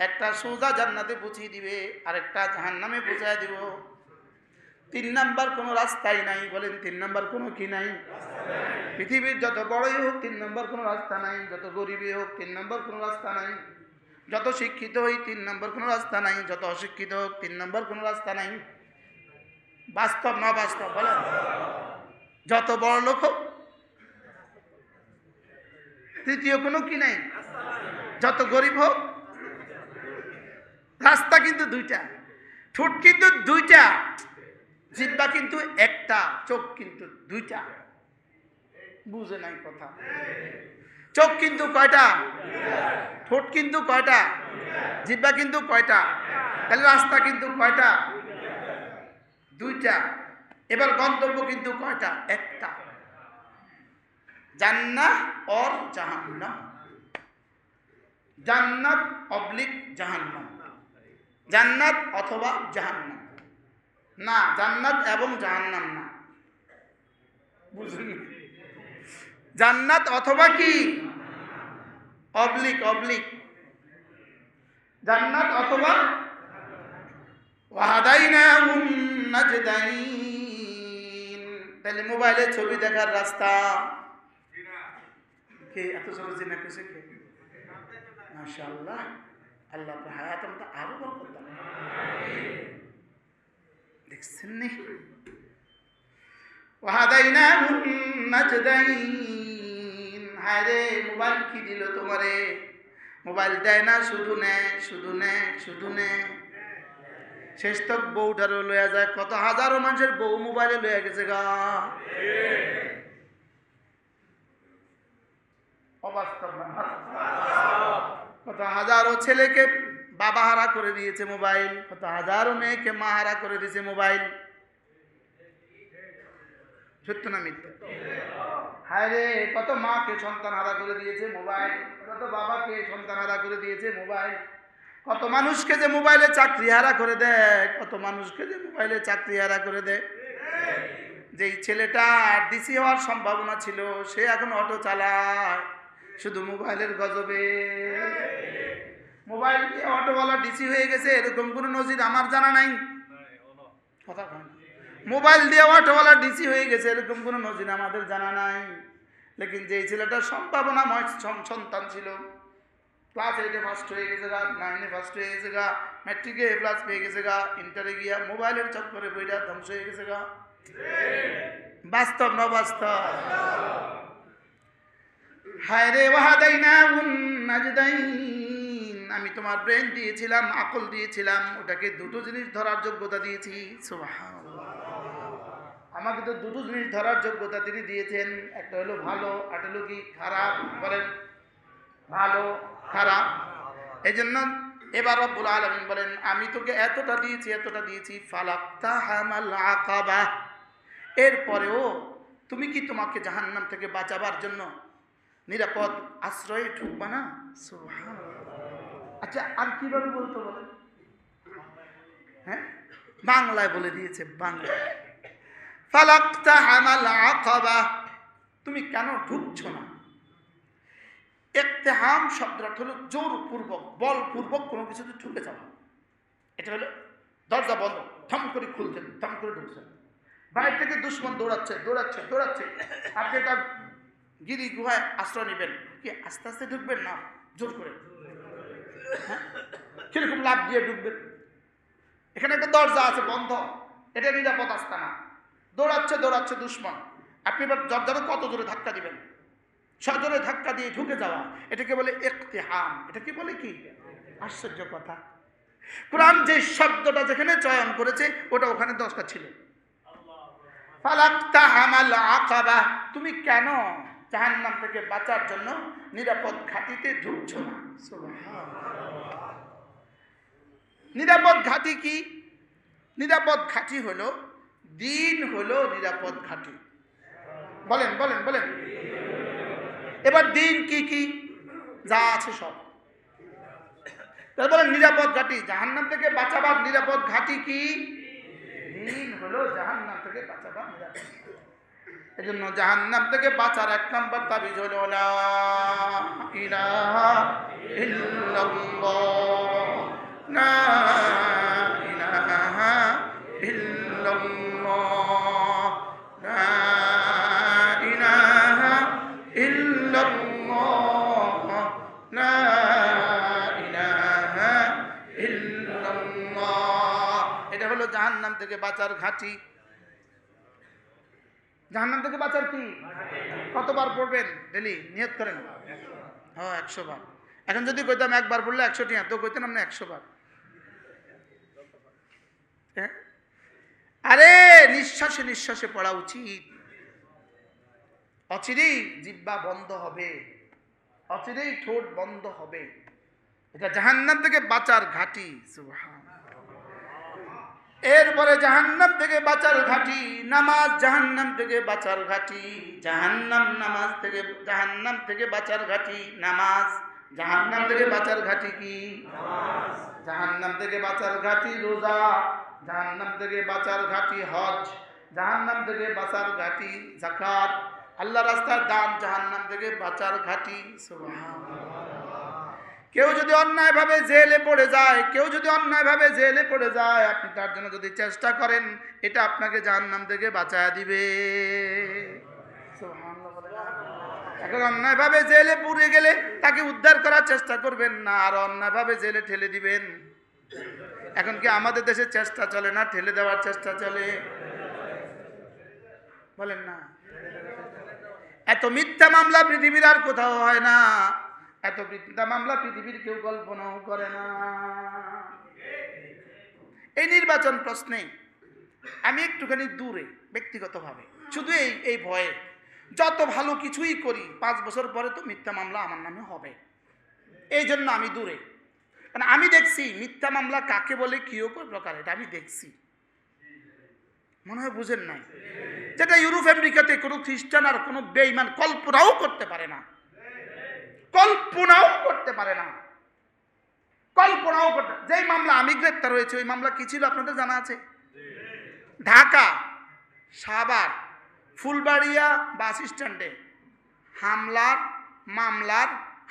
Speaker 1: একটা সোজা জান্নাতে পৌঁছিয়ে দিবে, আর একটা জাহান্নামে পৌঁছায় দিব। 3 নাম্বার কোনো রাস্তাই নাই। বলেন 3 নাম্বার কোনো কি নাই? পৃথিবীর যত বড়ই হোক 3 নাম্বার কোনো রাস্তা নাই। যত গরিবই হোক 3 নাম্বার কোনো রাস্তা নাই। যত শিক্ষিত হই 3 নাম্বার কোনো রাস্তা নাই। যত অশিক্ষিত হোক 3 নাম্বার কোনো রাস্তা নাই। বাস্তব না বাস্তব বলেন? যত বড় লোক হোক তৃতীয় কোনো কি নাই। যত গরিব হোক, রাস্তা কিন্তু দুইটা, ঠোঁট কিন্তু দুইটা, জিহ্বা কিন্তু একটা, চোখ কিন্তু দুইটা। বুঝে নাই কথা? চোখ কিন্তু কয়টা? ঠোঁট কিন্তু কয়টা? জিহ্বা কিন্তু কয়টা? তাহলে রাস্তা কিন্তু কয়টা? দুইটা। এবার গন্তব্য কিন্তু কয়টা? একটা। জান্নাত और জাহান্নাম, জান্নাত অবলিক জাহান্নাম, জান্নাত অথবা জাহান্নাম না, জান্নাত এবং জাহান্নাম না। বুঝুন, জান্নাত অথবা কি অবলিক, অবলিক জান্নাত অথবা ওয়াহাদাইনাহুম নাজদাইন। তাহলে মোবাইলে ছবি দেখার রাস্তা কে এত সহজ না কেসে কে? মাশাআল্লাহ, আল্লাহ আপনার হায়াতের মধ্যে আরো বরকত দান। দেখছেন নি? ওয়াহাদাইনাহুম নাজদাইন। হায় রে, মোবাইল কি দিল তোমারে? মোবাইল দেয় না, শুধু নেয়, শুধু নেয়, শুধু নেয়। শেষ তক বউটারও লইয়া যায়। কত হাজারো মানুষের বউ মোবাইলে লইয়া গেছে গা। অবাস্তব না? কত হাজারো ছেলেকে বাবা হারা করে দিয়েছে মোবাইল, কত হাজারো মেয়েকে মা হারা করে দিয়েছে মোবাইল। সত্য না মিথ্যা? হায় রে, কত মাকে সন্তান হারা করে দিয়েছে মোবাইল, কত বাবাকে সন্তান হারা করে দিয়েছে মোবাইল। কত মানুষকে যে মোবাইলে চাকরি হারা করে দেয়, কত মানুষকে যে মোবাইলে চাকরি হারা করে দেয়। যেই ছেলেটা ডিসি হওয়ার সম্ভাবনা ছিল, সে এখন অটো চালায় শুধু মোবাইলের গজবে। মোবাইল দিয়ে অটোওয়ালা ডিসি হয়ে গেছে, এরকম কোনো নজির আমার জানা নাই। কথা কয় না? মোবাইল দিয়ে অটোওয়ালা ডিসি হয়ে গেছে, এরকম কোনো নজির আমাদের জানা নাই। লেকিন যেই ছেলেটার সম্ভাবনাময় সন্তান ছিল, ক্লাস 8-এ ফার্স্ট হয়ে গেছে গা, 9-এ ফার্স্ট হয়ে গেছে গা, ম্যাট্রিকে এ প্লাস পেয়ে গেছে গা, ইন্টারে গিয়া মোবাইলের চক্করে বইটা ধ্বংস হয়ে গেছে গা। বাস্তব না বাস্তব? হায় রে, ওয়াহাদাইনাহুম নাজদাইন। আমি তোমার ব্রেন দিয়েছিলাম, আকল দিয়েছিলাম, ওটাকে দুটো জিনিস ধরার যোগ্যতা দিয়েছি। সুবহানাল্লাহ, আমাকে তো দুটো জিনিস ধরার যোগ্যতা তিনি দিয়েছেন। একটা হলো ভালো, আর হলো কি খারাপ। বলেন, ভালো খারাপ। এই জন্য এবার রব্বুল আলামিন বলেন, আমি তোকে এতটা দিয়েছি, এতটা দিয়েছি। ফালাক্তাহামাল আকাবা। এরপরেও তুমি কি তোমাকে জাহান্নাম থেকে বাঁচাবার জন্য নিরাপদ আশ্রয়ে ঢুকবা না? সুবহানাল্লাহ। আচ্ছা, আর কিভাবে বলতো বলেন? হ্যাঁ, বাংলায় বলে দিয়েছে, বাংলা। ফালাক্তাহামাল আকাবা, তুমি কেন ঢুকছো না? ইকতিহাম শব্দটা হলো জোরপূর্বক, বলপূর্বক কোনো কিছুতে ঢুকে যাওয়া। এটা হলো দরজা বন্ধ, থম করে খুলছেন, থম করে ঢুকছেন। বাইরে থেকে দুশ্মন দৌড়াচ্ছে, দৌড়াচ্ছে, দৌড়াচ্ছে। আপনি তার গিরি গুহায় আশ্রয় নেবেন, কি আস্তে আস্তে ঢুকবেন না জোর করে? হ্যাঁ, কিরকম লাভ দিয়ে ঢুকবেন? এখানে একটা দরজা আছে বন্ধ, এটা নিরাপদ আস্তানা। দৌড়াচ্ছে, দৌড়াচ্ছে দুশ্মন। আপনি এবার দরজাটা কত জোরে ধাক্কা দিবেন? সজোরে ধাক্কা দিয়ে ঢুকে যাওয়া, এটাকে বলে ইকতিহাম। এটা কি বলে? কি আশ্চর্য কথা! কোরআন যে শব্দটা যেখানে চয়ন করেছে, ওটা ওখানে 10টা ছিল। ফালাক্তাহামাল আকাবা, তুমি কেন জাহান্নাম থেকে বাঁচার জন্য নিরাপদ ঘাঁটিতে ঢুকছো না? সুবহানাল্লাহ। নিরাপদ ঘাঁটি কি? নিরাপদ ঘাঁটি হলো দিন, হলো নিরাপদ ঘাঁটি। বলেন, বলেন, বলেন। এবার দিন কি কি যা আছে সব। তাহলে বলেন নিরাপদ ঘাঁটি, জাহান্নাম থেকে বাঁচাবার নিরাপদ ঘাঁটি কি? দিন হলো জাহান্নাম থেকে বাঁচাবার নিরাপদ। এই জন্য জাহান্নাম থেকে বাঁচার 1 নম্বর তাবিজ হলো লা ইলাহা ইল্লাল্লাহ, লা ইলাহা ইল্লাল্লাহ, লা ইলাহা ইল্লাল্লাহ, লা ইলাহা ইল্লাল্লাহ। এটা হলো জাহান্নাম থেকে বাঁচার ঘাঁটি। জাহান্নাম থেকে বাঁচার কি? কতবার পড়বেন ডেলি? নিয়ত করেন। হ্যাঁ, 100 বার। এখন যদি কইতাম একবার পড়লে 100 টিয়া, তো কইতেন আপনি 100 বার। আরে নিঃশ্বাসে নিঃশ্বাসে পড়া উচিত। অচিরেই জিহ্বা বন্ধ হবে, অচিরেই ঠোঁট বন্ধ হবে। এটা জাহান্নাম থেকে বাঁচার ঘাঁটি। সুবহানাল্লাহ। এরপরে জাহান্নাম থেকে বাঁচার ঘাঁটি নামাজ, জাহান্নাম থেকে বাঁচার ঘাঁটি জাহান্নাম থেকে বাঁচার ঘাঁটি নামাজ। জাহান্নাম থেকে বাঁচার ঘাঁটি কি? নামাজ। জাহান্নাম থেকে বাঁচার ঘাঁটি রোজা, জাহান্নাম থেকে বাঁচার ঘাঁটি হজ, জাহান্নাম থেকে বাঁচার ঘাঁটি যাকাত, আল্লাহ রাস্তার দান জাহান্নাম থেকে বাঁচার ঘাঁটি। সুবহানাল্লাহ। কেউ যদি অন্যায়ভাবে জেলে পড়ে যায়, আপনি তার জন্য যদি চেষ্টা করেন, এটা আপনাকে জাহান্নাম থেকে বাঁচায়া দিবে। এখন অন্যায়ভাবে জেলে পুড়ে গেলে তাকে উদ্ধার করার চেষ্টা করবেন না, আর অন্যায়ভাবে জেলে ঠেলে দিবেন। এখন কি আমাদের দেশে চেষ্টা চলে না, ঠেলে দেওয়ার চেষ্টা চলে? বলেন না। এত মিথ্যা মামলা পৃথিবীর আর কোথাও হয় না, এত মিথ্যা মামলা পৃথিবীর কেউ কল্পনাও করে না। এই নির্বাচন প্রশ্নে আমি একটুখানি দূরে ব্যক্তিগতভাবে, শুধু এই ভয়ে, যত ভালো কিছুই করি 5 বছর পরে তো মিথ্যা মামলা আমার নামে হবে, এই জন্য আমি দূরে। কারণ আমি দেখছি মিথ্যা মামলা কাকে বলে, কিও প্রকার, এটা আমি দেখছি। মনে হয় বুঝেন নাই, যেটা ইউরোপ আমেরিকাতে কোনো খ্রিস্টান আর কোনো বেঈমান কল্পনাও করতে পারে না, যেই মামলা আমি গ্রেপ্তার হয়েছে, ওই মামলা কি ছিল আপনাদের জানা আছে? ঢাকা সাভার ফুলবাড়িয়া বাস স্ট্যান্ডে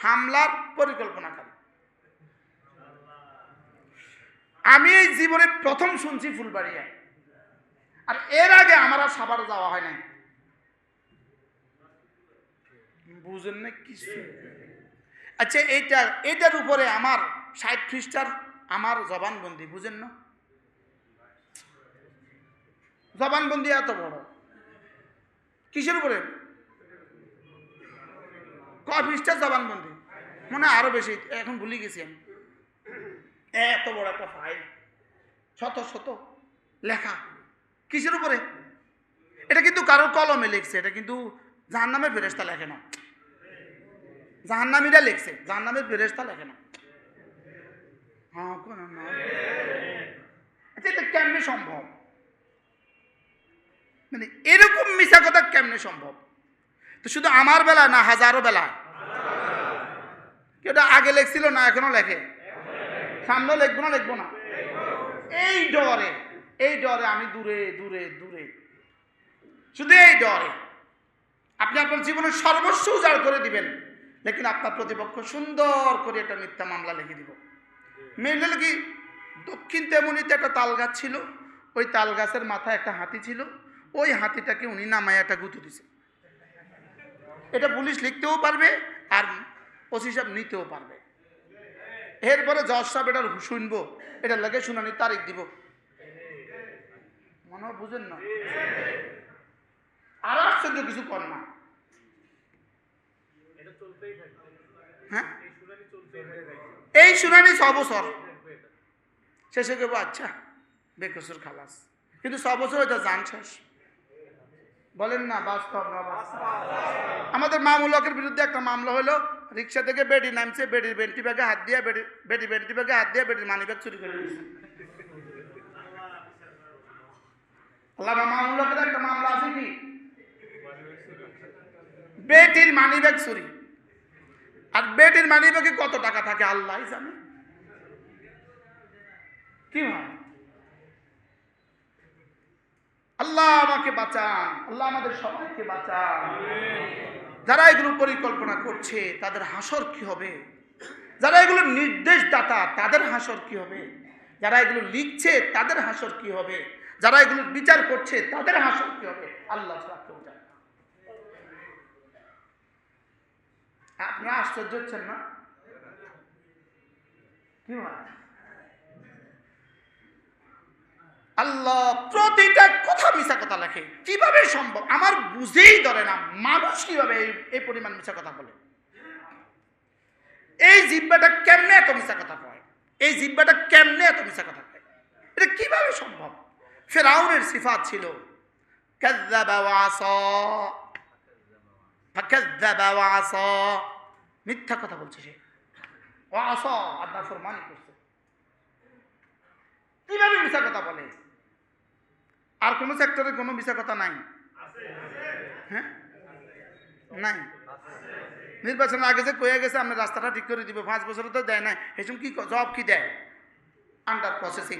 Speaker 1: হামলার পরিকল্পনাকারী। আমি এই জীবনে প্রথম শুনছি ফুলবাড়িয়া, আর এর আগে আমার আর সাভার যাওয়া হয় নাই। বুঝেন না কিছু? আচ্ছা, এটার উপরে আমার 60 খ্রিস্টার আমার জবানবন্দি, বুঝেন না? জবানবন্দি এত বড়, কিসের উপরে? কয় খ্রিস্টার জবানবন্দি, মনে আরো বেশি, এখন ভুলে গেছি আমি। এত বড় একটা ফাইল, শত শত লেখা, কিসের উপরে? এটা কিন্তু কারোর কলমে লিখছে, এটা কিন্তু জাহান্নামের ফেরেশতা লেখে না, জাহান্নামীরা লিখছে, জাহান্নামের ফেরেশতা লেখে না। হ্যাঁ, কোন না। আচ্ছা, এটা কেমনে সম্ভব? মানে এরকম মিছা কথা কেমনে সম্ভব? তো শুধু আমার বেলা না, হাজারো বেলা। কেউ আগে লেখছিল না, এখনো লেখে, সামনে লিখবো না। এই ডরে আমি দূরে, শুধু এই ডরে। আপনি আপনার জীবনের সর্বস্ব উজাড় করে দিবেন, লেকিন আপনার প্রতিপক্ষ সুন্দর করে একটা মিথ্যা মামলা লিখে দিব। মেয়ে কি দক্ষিণ তেমনিতে একটা তাল গাছ ছিল, ওই তাল গাছের মাথায় একটা হাতি ছিল, ওই হাতিটাকে উনি নামায় একটা গুঁতো দিছে। এটা পুলিশ লিখতেও পারবে আর ওসি সাহেব নিতেও পারবে। এরপরে জজ সাহেব এটার শুনবো, এটা লাগে শুনানি তারিখ দিব। মনে হয় বুঝেন না। আর আশ্চর্য কিছু কর না, হ্যাঁ, এই শুনানি 6 বছর, শেষে কেবো আচ্ছা বেকসুর খালাস, কিন্তু 6 বছর এটা জান শেষ। বলেন না বাস্তব না? আমাদের মামুলকের বিরুদ্ধে একটা মামলা হলো, রিক্সা থেকে বেডি নামছে, বেডির বেন্টি ব্যাগে হাত দিয়ে বেডির মানি ব্যাগ চুরি করে দিয়েছে। আল্লাহ, মামুলকের একটা মামলা আছে কি, বেটির মানি ব্যাগ চুরি। আর বেটির মানি ব্যাগে কত টাকা থাকে আল্লাহ জানে। কি হয়? আল্লাহ আমাকে বাঁচান, আল্লাহ আমাদের সবাইকে বাঁচান। যারা এগুলো পরিকল্পনা করছে তাদের হাসর কি হবে? যারা এগুলো নির্দেশদাতা তাদের হাসর কি হবে? যারা এগুলো লিখছে তাদের হাসর কি হবে? যারা এগুলো বিচার করছে তাদের হাসর কি হবে? আল্লাহ ছাড়া কেউ জানে না। আপনারা আশ্চর্য হচ্ছেন না? কি হয়? আল্লাহ প্রতিটা কথা মিছা কথা লেখে, কিভাবে সম্ভব? আমার বুঝেই ধরে না মানুষ কিভাবে এই পরিমাণ মিছা কথা বলে। এই জিহ্বাটা কেমনে এত মিছা কথা কয়? এটা কিভাবে সম্ভব? ফিরআউনের সিফাত ছিল কাযযাবা ওয়া আসা, ফাকাযযাবা ওয়া আসা, মিথ্যা কথা বলছে সে, ওয়া আসা আর নাফরমানি করছে। কিভাবে মিথ্যা কথা বলে? আর কোন সেক্টরে কোনো মিথ্যা কথা নাই? হ্যাঁ, নাই। নির্বাচনের আগে যে কয়ে গেছে আমরা রাস্তাটা ঠিক করে দিব, 5 বছর তো দেয় নাই, এসব কি জবাব কি দেয়? Under processing.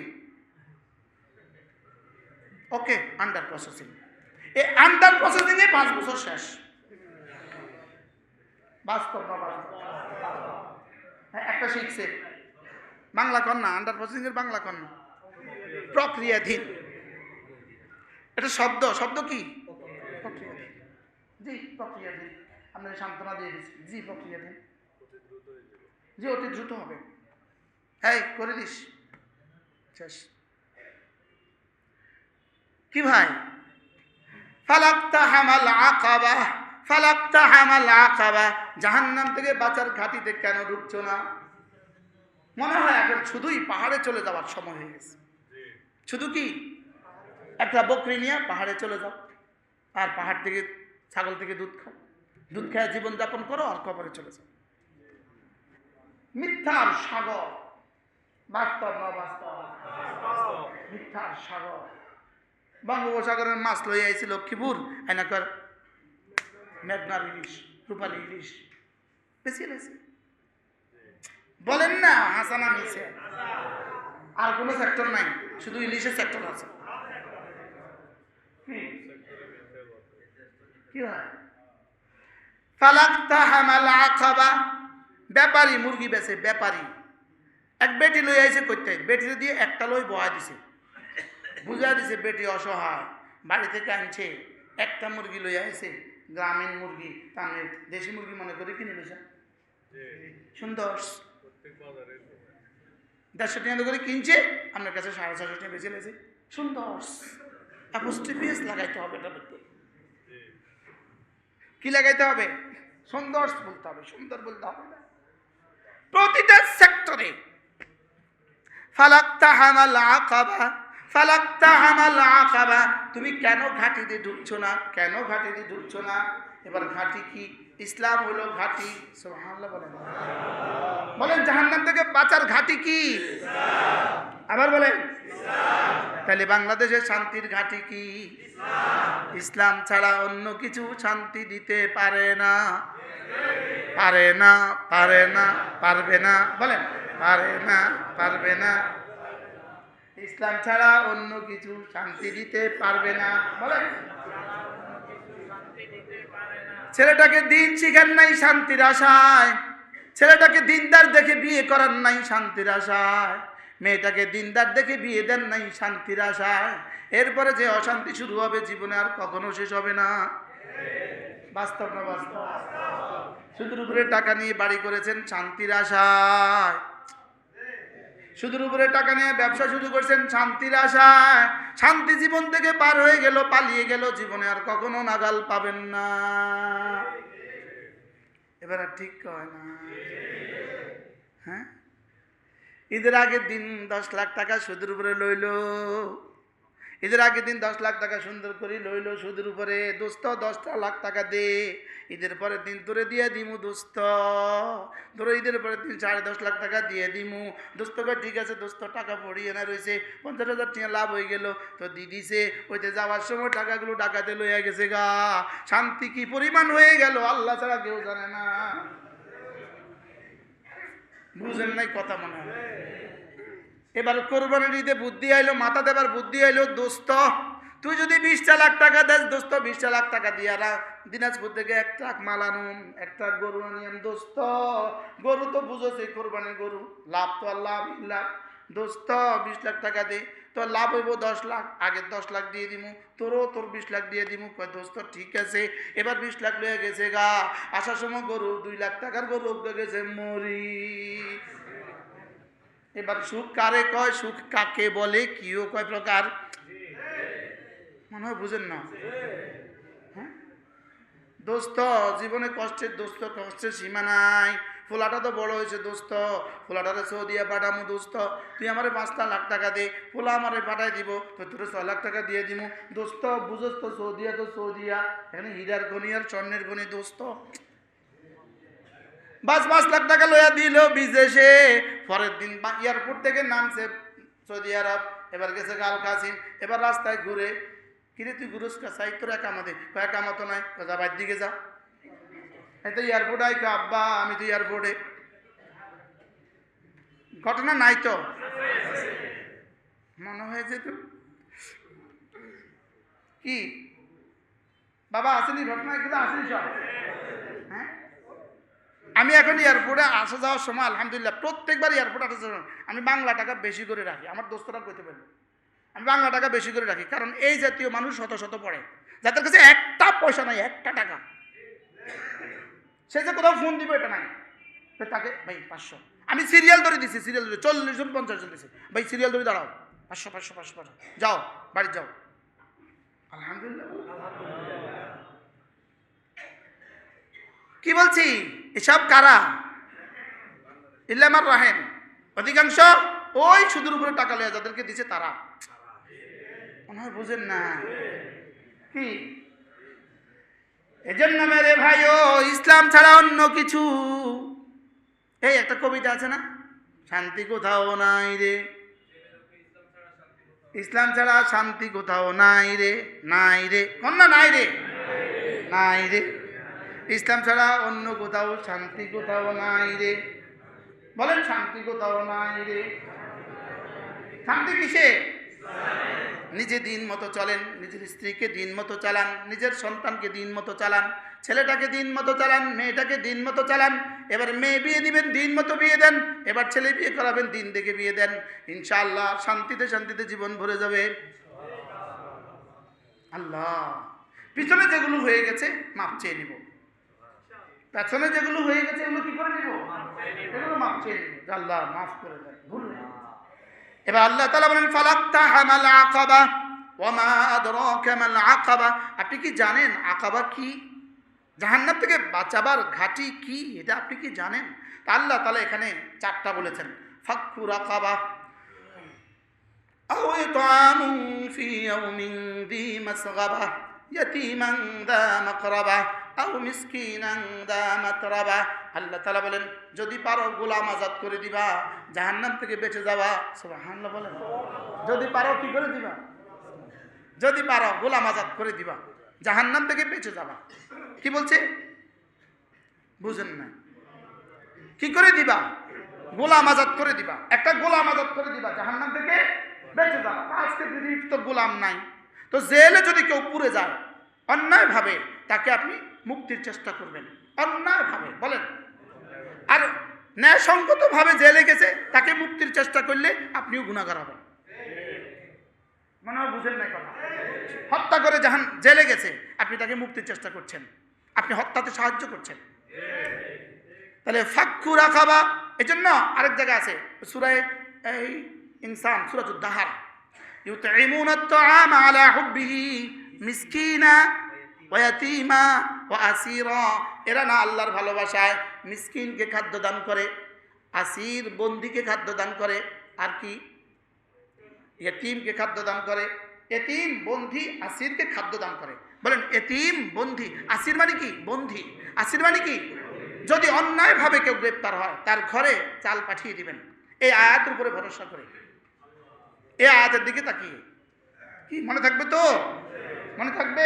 Speaker 1: Okay, under processing. এই আন্ডার প্রসেসিং এ 5 বছর শেষ। বাস্তব না বাস্তব? হ্যাঁ, একটা শিখছে বাংলা কন্যা, আন্ডার প্রসেসিং এর বাংলা কন্যা প্রক্রিয়াধীন। এটা শব্দ, শব্দ কি? প্রক্রিয়াধীন। জি, প্রক্রিয়াধীন। আমরা সান্ত্বনা দিয়ে দিচ্ছি, জি প্রক্রিয়াধীন, জি অতি দ্রুত হবে। হ্যাঁ, করে দিস, শেষ। কি ভাই? ফালাক্তাহামাল আকাবা, ফালাক্তাহামাল আকাবা, জাহান্নাম থেকে বাঁচার ঘাটিতে কেন ঢুকছো না? মনে হয় এখন শুধুই পাহাড়ে চলে যাওয়ার সময় হয়ে গেছে। শুধু কি একটা বকরি নিয়ে পাহাড়ে চলে যাও, আর পাহাড় থেকে ছাগল থেকে দুধ খাও, দুধ খেয়ে জীবনযাপন করো, আর কবরে চলে যাও। মিথ্যার সাগর, বাস্তব না বাস্তব? মিথ্যার সাগর। বঙ্গোপসাগরের মাছ লইয়া আইছে লক্ষ্মীপুর, আইনাকার মেঘনার ইলিশ, রূপালী ইলিশ বেশি লেছে। বলেন না হাসানা মিছে? আর কোনো সেক্টর নাই, শুধু ইলিশের সেক্টর আছে। কি হয়? ফালাক্তাহামাল আকাবা, ব্যাপারী মুরগি বেচে, ব্যাপারী এক বেটি লই আইছে করতে, বেটিতে দিয়ে একটা লই বয়া দিছে, বুঝা দিছে বেটি অসহায়, বাড়ি থেকে আনছে একটা মুরগি লই আইছে, গ্রামীণ মুরগি, তার দেশি মুরগি মনে করে কিনে লইছে। সুন্দর, 150 টাকা করে কিনছে, আপনার কাছে 650 টাকা বেঁচে লেছে। সুন্দর, অ্যাপোস্ট্রোফিস লাগাইতে হবে এটা বলতে। কি লাগাইতে হবে? সুন্দর বলতে হবে, সুন্দর বলতে হবে না। প্রতিটা সেক্টরে ফালাক্তাহামাল আকাবা, ফালাক্তাহামাল আকাবা, তুমি কেন ঘাটিতে ঢুকছো না? কেন ঘাটিতে ঢুকছো না? এবার ঘাটি কি? ইসলাম হলো ঘাটি। সুবহানাল্লাহ বলেন, বলেন জাহান্নাম থেকে বাঁচার ঘাটি কি? আবার বলেন। তাহলে বাংলাদেশের শান্তির ঘাটি কি? ইসলাম ছাড়া অন্য কিছু শান্তি দিতে পারে না, পারে না, পারে না, পারবে না। বলেন পারে না, পারবে না। ইসলাম ছাড়া অন্য কিছু শান্তি দিতে পারবে না। বলেন, ছেলেটাকে দিন শিখেন নাই শান্তির আশায়, ছেলেটাকে দিনদার দেখে বিয়ে করার নাই শান্তির আশায়, মেয়েটাকে দিনদার দেখে বিয়ে দেন নাই শান্তির আশায়। এরপরে যে অশান্তি শুরু হবে জীবনে আর কখনো শেষ হবে না। বাস্তব না বাস্তব? সুদের উপরে টাকা নিয়ে বাড়ি করেছেন শান্তির আশায়, সুদের উপরে টাকা নিয়ে ব্যবসা শুরু করছেন শান্তির আশায়, শান্তি জীবন থেকে পার হয়ে গেল, পালিয়ে গেল, জীবনে আর কখনো নাগাল পাবেন না। এবার আর ঠিক কয় না? হ্যাঁ, ঈদের আগের দিন 10 লাখ টাকা সুদের উপরে লইল, ঈদের আগের দিন 10 লাখ টাকা সুন্দর করে লইল সুদের উপরে। দোস্ত 10 লাখ টাকা দে, ঈদের পরের দিন তোরে দিয়ে দিমু দোস্ত, ধরো ঈদের পরের দিন 10.5 লাখ টাকা দিয়ে দিমু। দোস্ত কয় ঠিক আছে দোস্ত, টাকা পড়িয়ে না রয়েছে, 50,000 টাকা লাভ হয়ে গেল, তো দিদিছে ওইতে যাওয়ার সময় টাকাগুলো ডাকাতে লইয়া গেছে গা। শান্তি কি পরিমাণ হয়ে গেল আল্লাহ ছাড়া কেউ জানে না। বুঝেন নাই কথা মনে হয়? এবার কোরবানির ঈদে বুদ্ধি আইলো, মাথা দেবার বুদ্ধি আইলো, দোস্ত তুই যদি 20 লাখ টাকা দেস দোস্ত, 20 লাখ টাকা দিয়া দিনাজপুর থেকে 1 ট্রাক মাল আনুম, একটা গরু আনিয়াম দোস্ত। গরু তো বুঝোছে কোরবানির গরু, লাভ তো আল্লাহ লাভ। দোস্ত 20 লাখ টাকা দে, তো লাভ হইব 10 লাখ, আগে 10 লাখ দিয়ে দিমু, তোর 20 লাখ দিয়ে দিমু। কয় দোস্ত ঠিক আছে। এবার 20 লাখ লয়ে গেছে গা, আসার সময় গরু 2 লাখ টাকার গরু গেছে মরি। এবার সুখ কারে কয়, সুখ কাকে বলে, কিও কয় প্রকার, মনে হয় বুঝেন না? হ্যাঁ দোস্ত, জীবনে কষ্টের দোস্ত, কষ্টের সীমা নাই। ফুলাটা তো বড় হয়েছে দোস্ত, ফুলাটারে সৌদিয়া পাঠামু দোস্ত, তুই আমারে 5 লাখ টাকা দে, ফুলা আমারে পাঠাই দিব, তো তোরে 6 লাখ টাকা দিয়ে দিমু দোস্ত। বুঝোস তো সৌদিয়া এখানে হীরার খনি আর স্বর্ণের খনি দোস্ত। 5 লাখ টাকা লইয়া দিল বিদেশে। পরের দিন এয়ারপোর্ট থেকে নামছে সৌদি আরব, এবার গেছে আল কাসিম। এবার রাস্তায় ঘুরে, কিরে তুই ঘুরুস কা সাই, তোর একামাতে একামত নাই, যা বাইর দিকে যা। এই তো এয়ারপোর্ট আই, আব্বা আমি তো এয়ারপোর্টে। ঘটনা নাই তো মনে হয়েছে তো কি বাবা আসেনি, ঘটনা এগুলো আসেনি সব। হ্যাঁ, আমি এখন এয়ারপোর্টে আসা যাওয়ার সময় আলহামদুলিল্লাহ প্রত্যেকবার এয়ারপোর্টে আসা যাওয়ার আমি বাংলা টাকা বেশি করে রাখি। আমার দোস্তরা কইতে পারবে, আমি বাংলা টাকা বেশি করে রাখি, কারণ এই জাতীয় মানুষ শত শত পড়ে যাদের কাছে একটা পয়সা নাই, একটা টাকা, সে যে কোথাও ফোন দিবে এটা নাই, তাকে ভাই 500, আমি সিরিয়াল ধরে দিছি, সিরিয়াল ধরে 40 জন 50 জন দিছি, ভাই সিরিয়াল ধরে দাঁড়াও, 500 500 500 যাও বাড়ি যাও। আলহামদুলিল্লাহ। কি বলছি, এসব কারা? ইল্লামার রাহেম, অধিকাংশ ওই সুদের উপরে টাকা লইয়া যাদেরকে দিছে তারা। মনে হয় বুঝেন না কি? এজন্য মেরে ভাইও, ইসলাম ছাড়া অন্য কিছু, এই একটা কবিতা আছে না, শান্তি কোথাও নাই রে, ইসলাম ছাড়া শান্তি কোথাও নাই রে, নাই রে, কন্যা নাই রে, নাই রে, ইসলাম ছাড়া অন্য কোথাও শান্তি কোথাও নাই রে। বলেন শান্তি কোথাও নাই রে। শান্তি কিসে? নিজে দিন মতো চলেন, নিজের স্ত্রীকে দিন মতো চালান, নিজের সন্তানকে দিন মতো চালান, ছেলেটাকে দিন মতো চালান, মেয়েটাকে দিন মতো চালান। এবার মেয়ে বিয়ে দিবেন, দিন মতো বিয়ে দেন। এবার ছেলে বিয়ে করাবেন, দিন দেখে বিয়ে দেন। ইনশাআল্লাহ শান্তিতে শান্তিতে জীবন ভরে যাবে। আল্লাহ, পিছনে যেগুলো হয়ে গেছে মাপ চেয়ে নিব, পেছনে যেগুলো হয়ে গেছে এগুলো কি করে নিব? এগুলো মাপ চেয়ে নিব, আল্লাহ মাফ করে দেন, ভুল। এবার আল্লাহ তাআলা বলেন ফালাক্তাহামাল আকাবা ওয়া মা আদরাকা মাল আকাবা। আপনি কি জানেন আকাবা কি? জাহান্নাম থেকে বাঁচাবার ঘাঁটি কি, এটা আপনি কি জানেন? তা আল্লাহ তাআলা এখানে 4টা বলেছেন, ফাক্কু রাকাবা আও ইতআমুন ফি ইয়াউমিন যী মাসগাবা ইয়াতীমান যা মাকরাবা আও মিসকিনান যা মাতরাবা। আল্লাহ তাআলা বলেন যদি পারো গোলাম আজাদ করে দিবা, জাহান্নাম থেকে বেঁচে যাওয়া। সুবহানাল্লাহ বলেন, যদি পারো কি করে দিবা? যদি পারো গোলাম আজাদ করে দিবা, জাহান্নাম থেকে বেঁচে যাবা। কি বলছে বুঝেন না? কি করে দিবা? গোলাম আজাদ করে দিবা, একটা গোলাম আজাদ করে দিবা, জাহান্নাম থেকে বেঁচে যাবা। আজকে পৃথিবীতে তো গোলাম নাই, তো জেলে যদি কেউ পুরে যায় অন্যায়ভাবে, তাকে আপনি মুক্তির চেষ্টা করবেন, অন্যায়ভাবে বলেন। আর ন্যায়সঙ্গতভাবে জেলে গেছে, তাকে মুক্তির চেষ্টা করলে আপনিও গুনাহগার হবেন। মনে হয় বুঝেন না কথা। হত্যা করে জেলে গেছে, আপনি তাকে মুক্তির চেষ্টা করছেন, আপনি হত্যাতে সাহায্য করছেন। তাহলে ফাক্কু রাকাবা, এজন্য আরেক জায়গা আছে সূরা এই ইনসান, সূরাতুদ দাহার, ইউতঈমুনাত তাআমা আলা হুব্বিহি মিসকিনা ওয়া ইয়াতীমা ওয়া আসীরা। এরা না আল্লাহর ভালোবাসায় মিসকিনকে খাদ্য দান করে, আসির বন্দীকে খাদ্য দান করে, আর কি ইয়তীমকে খাদ্য দান করে। এতিম, বন্ধি, আসিরকে খাদ্য দান করে। বলেন এতিম, বন্ধি, আসির মানে কি? বন্ধি, আসির মানে কি? যদি অন্যায়ভাবে কেউ গ্রেপ্তার হয়, তার ঘরে চাল পাঠিয়ে দিবেন, এই আয়াতের উপরে ভরসা করে, এই আয়াতের দিকে তাকিয়ে। কি মনে থাকবে তো? মনে থাকবে?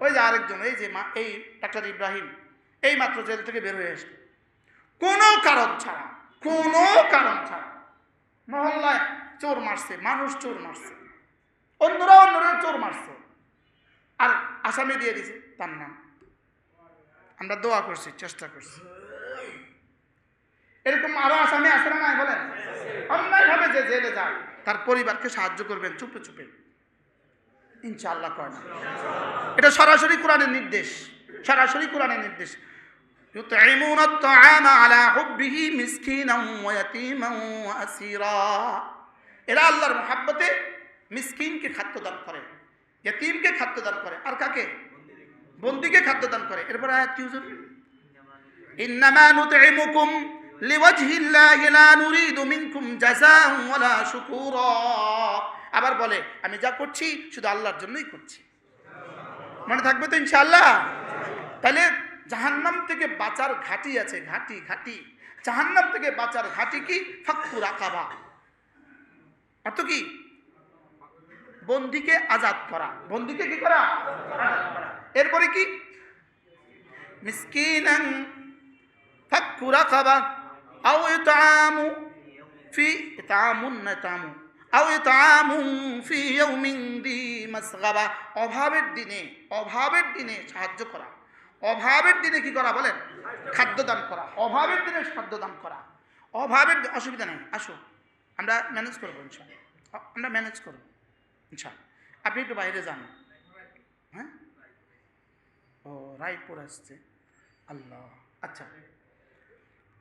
Speaker 1: ওই যে আরেকজন, এই যে এই ডাক্তার ইব্রাহিম, এই মাত্র জেল থেকে বের হয়ে এসে কোনো কারণ ছাড়া, কোনো কারণ ছাড়া মহল্লায় চোর মারছে, মানুষ চোর মারছে, অন্যরা চোর মারছে, আর আসামি দিয়ে দিছে তার নাম। আমরা দোয়া করছি, চেষ্টা করছি। এরকম আরো আসামি আছে না নাই বলেন? অন্যায়ভাবে যে জেলে যায়, তার পরিবারকে সাহায্য করবেন চুপে চুপে, ইনশাআল্লাহ কয় না। এটা সরাসরি কোরআনের নির্দেশ, সরাসরি কোরআনের নির্দেশ। ইউতঈমুনাত তাআমা আলা হুব্বিহি মিসকিনান ওয়া ইয়াতীমান ওয়া আসীরা। এরা আল্লাহর মহব্বতে মিসকিনকে খাদ্য দান করে, ইয়তীমকে খাদ্য দান করে, আর কাকে? বন্দীকে খাদ্য দান করে। এরপর আয়াত কি হুজুর? ইন্নামা নুতঈমুকুম লিওয়াজহিল্লাহি লা নুরিদু মিনকুম জাযাআন ওয়ালা শুকুরা। আবার বলে আমি যা করছি শুধু আল্লাহর জন্যই করছি। মনে থাকবে তো ইনশাআল্লাহ? তাহলে জাহান্নাম থেকে বাঁচার ঘাঁটি আছে, ঘাঁটি। জাহান্নাম থেকে বাঁচার ঘাঁটি কি? ফাক্কু রাকাবা। অর্থ কি? বন্দীকে আজাদ করা। বন্দীকে কি করা? আজাদ করা। এরপরে কি? মিসকিনান ফাক্কু রাকাবা আও ইতআমু ফি ইতআমুন নাতামু আও ইতআমু ফি ইয়াউমিন দি মাসগাবা। অভাবের দিনে সাহায্য করা। অভাবের দিনে কি করা বলেন? খাদ্য দান করা। অভাবের দিনে খাদ্য দান করা। অভাবের অসুবিধা নেই, আসো আমরা ম্যানেজ করবো ইনশাআল্লাহ। আমরা ম্যানেজ করবো ইনশাআল্লাহ। আপনি একটু বাইরে যান। হ্যাঁ, ও রায়পুর আসছে। আল্লাহ, আচ্ছা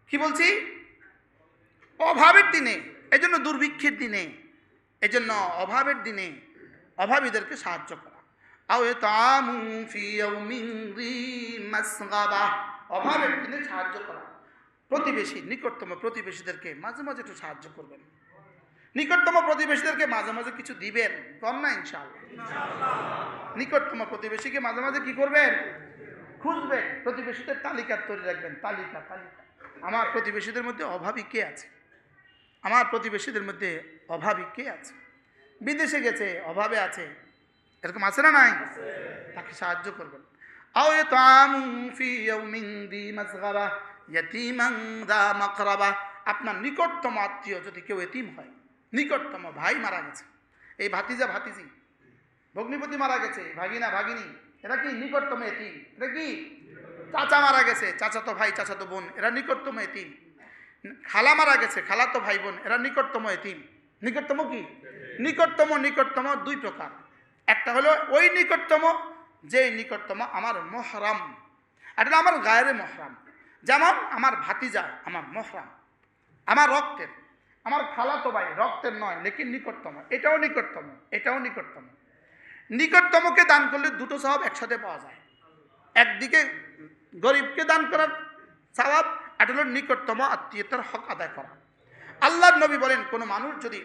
Speaker 1: কি বলছি? অভাবের দিনে, এজন্য দুর্ভিক্ষের দিনে, এজন্য অভাবের দিনে অভাবীদেরকে সাহায্য করা। আও ইতআমু ফি ইয়াউমিন যি মাসগাবা। অভাবের দিনে সাহায্য করা। প্রতিবেশী, নিকটতম প্রতিবেশীদেরকে মাঝে মাঝে একটু সাহায্য করবেন। নিকটতম প্রতিবেশীদেরকে মাঝে মাঝে কিছু দিবেন, কম না ইনশাআল্লাহ। নিকটতম প্রতিবেশীকে মাঝে মাঝে কি করবেন? খুঁজবেন। প্রতিবেশীদের তালিকা তৈরি রাখবেন। তালিকা। আমার প্রতিবেশীদের মধ্যে অভাবী কে আছে? আমার প্রতিবেশীদের মধ্যে অভাবী কে আছে? বিদেশে গেছে, অভাবে আছে, এরকম আছে না নাই? তাকে সাহায্য করবেন। আও ইতআমু ফি ইয়াউমিন যি মাসগাবা ইয়াতীমান যা মাকরাবা। আপনার নিকটতম আত্মীয় যদি কেউ এতিম হয়, নিকটতম ভাই মারা গেছে, এই ভাতিজা ভাতিজি, ভগ্নিপতি মারা গেছে, ভাগিনা ভাগিনী, এরা কি নিকটতম এতিম? এরা কি? চাচা মারা গেছে, চাচাতো ভাই চাচাতো বোন, এরা নিকটতম এতিম। খালা মারা গেছে, খালাতো ভাই বোন, এরা নিকটতম এতিম। নিকটতম কি? নিকটতম দুই প্রকার। একটা হলো ওই নিকটতম যে নিকটতম আমার মহরাম, এটা আমার গায়ের মহরাম। যেমন আমার ভাতিজা আমার মহরাম, আমার রক্তের। আমার খালাতো ভাই রক্তের নয়, লেকিন নিকটতম। এটাও নিকটতম। নিকটতমকে দান করলে দুটো সওয়াব একসাথে পাওয়া যায়। একদিকে গরিবকে দান করার সওয়াব, এটা হলো নিকটতম আত্মীয়তার হক আদায় করা। আল্লাহর নবী বলেন, কোনো মানুষ যদি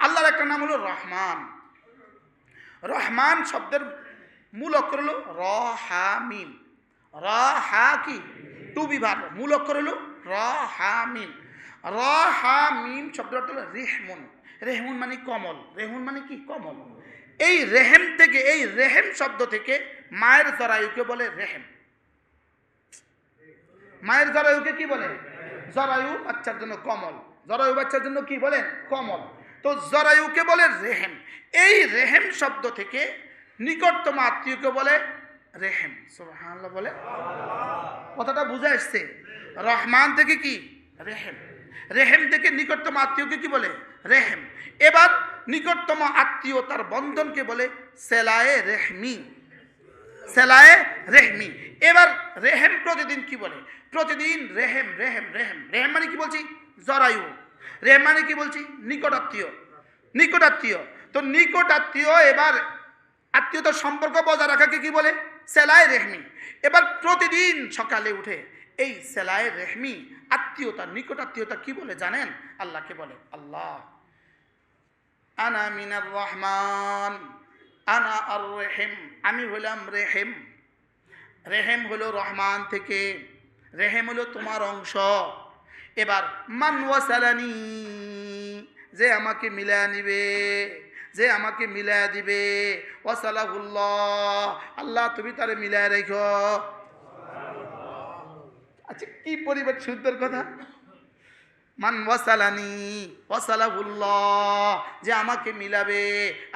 Speaker 1: আল্লাহর একটা নাম হলো রহমান। রহমান শব্দের মূল অক্ষর হলো র হা মিম। র হা কি? টু বিভাগ। মূল অক্ষর হলো র হা মিম। র হা মিম শব্দের অর্থ হলো রেহমুন। রেহমুন মানে কমল। রেহমুন মানে কি? কমল। এই রেহেম থেকে, এই রেহেম শব্দ থেকে মায়ের জরায়ুকে বলে রেহেম। মায়ের জরায়ুকে কি বলে? জরায়ু বাচ্চার জন্য কমল। জরায়ু বাচ্চার জন্য কি বলেন? কমল। তো জরায়ুকে বলে রেহেম। এই রেহেম শব্দ থেকে নিকটতম আত্মীয়কে বলে রেহেম। সুবহানাল্লাহ বলে। কথাটা বুঝে আসছে? রহমান থেকে কি? রেহেম। রেহেম থেকে নিকটতম আত্মীয়কে কি বলে? রেহেম। এবার নিকটতম আত্মীয়তার বন্ধনকে বলে সেলায়ে রেহমি। সেলায়ে রেহমি। এবার রেহেম প্রতিদিন কি বলে? প্রতিদিন রেহেম। রেহেম মানে কি বলছি? জরায়ু। রেহেম মানে কি বলছি? নিকট আত্মীয়। তো নিকট আত্মীয়, এবার আত্মীয়তার সম্পর্ক বজায় রাখাকে কি বলে? সেলায়ে রেহমি। এবার প্রতিদিন সকালে উঠে এই সেলায়ে রেহমি আত্মীয়তা, নিকট আত্মীয়তা কি বলে জানেন? আল্লাহকে বলে, আল্লাহ আনা মিনার রহমান আনা আর রেহেম। আমি হলাম রেহেম। রেহেম হলো রহমান থেকে, রেহেম হলো তোমার অংশ। এবার মান ওয়াসালানি, যে আমাকে মিলায়া নিবে, যে আমাকে মিলায়া দিবে, ওয়াসালাহুল্লাহ, আল্লাহ তুমি তারে মিলায়া রেখো। আচ্ছা, কি পরিবার সুন্দর কথা। মান ওয়াসালানি ওয়াসালাহুল্লাহ, যে আমাকে মিলাবে,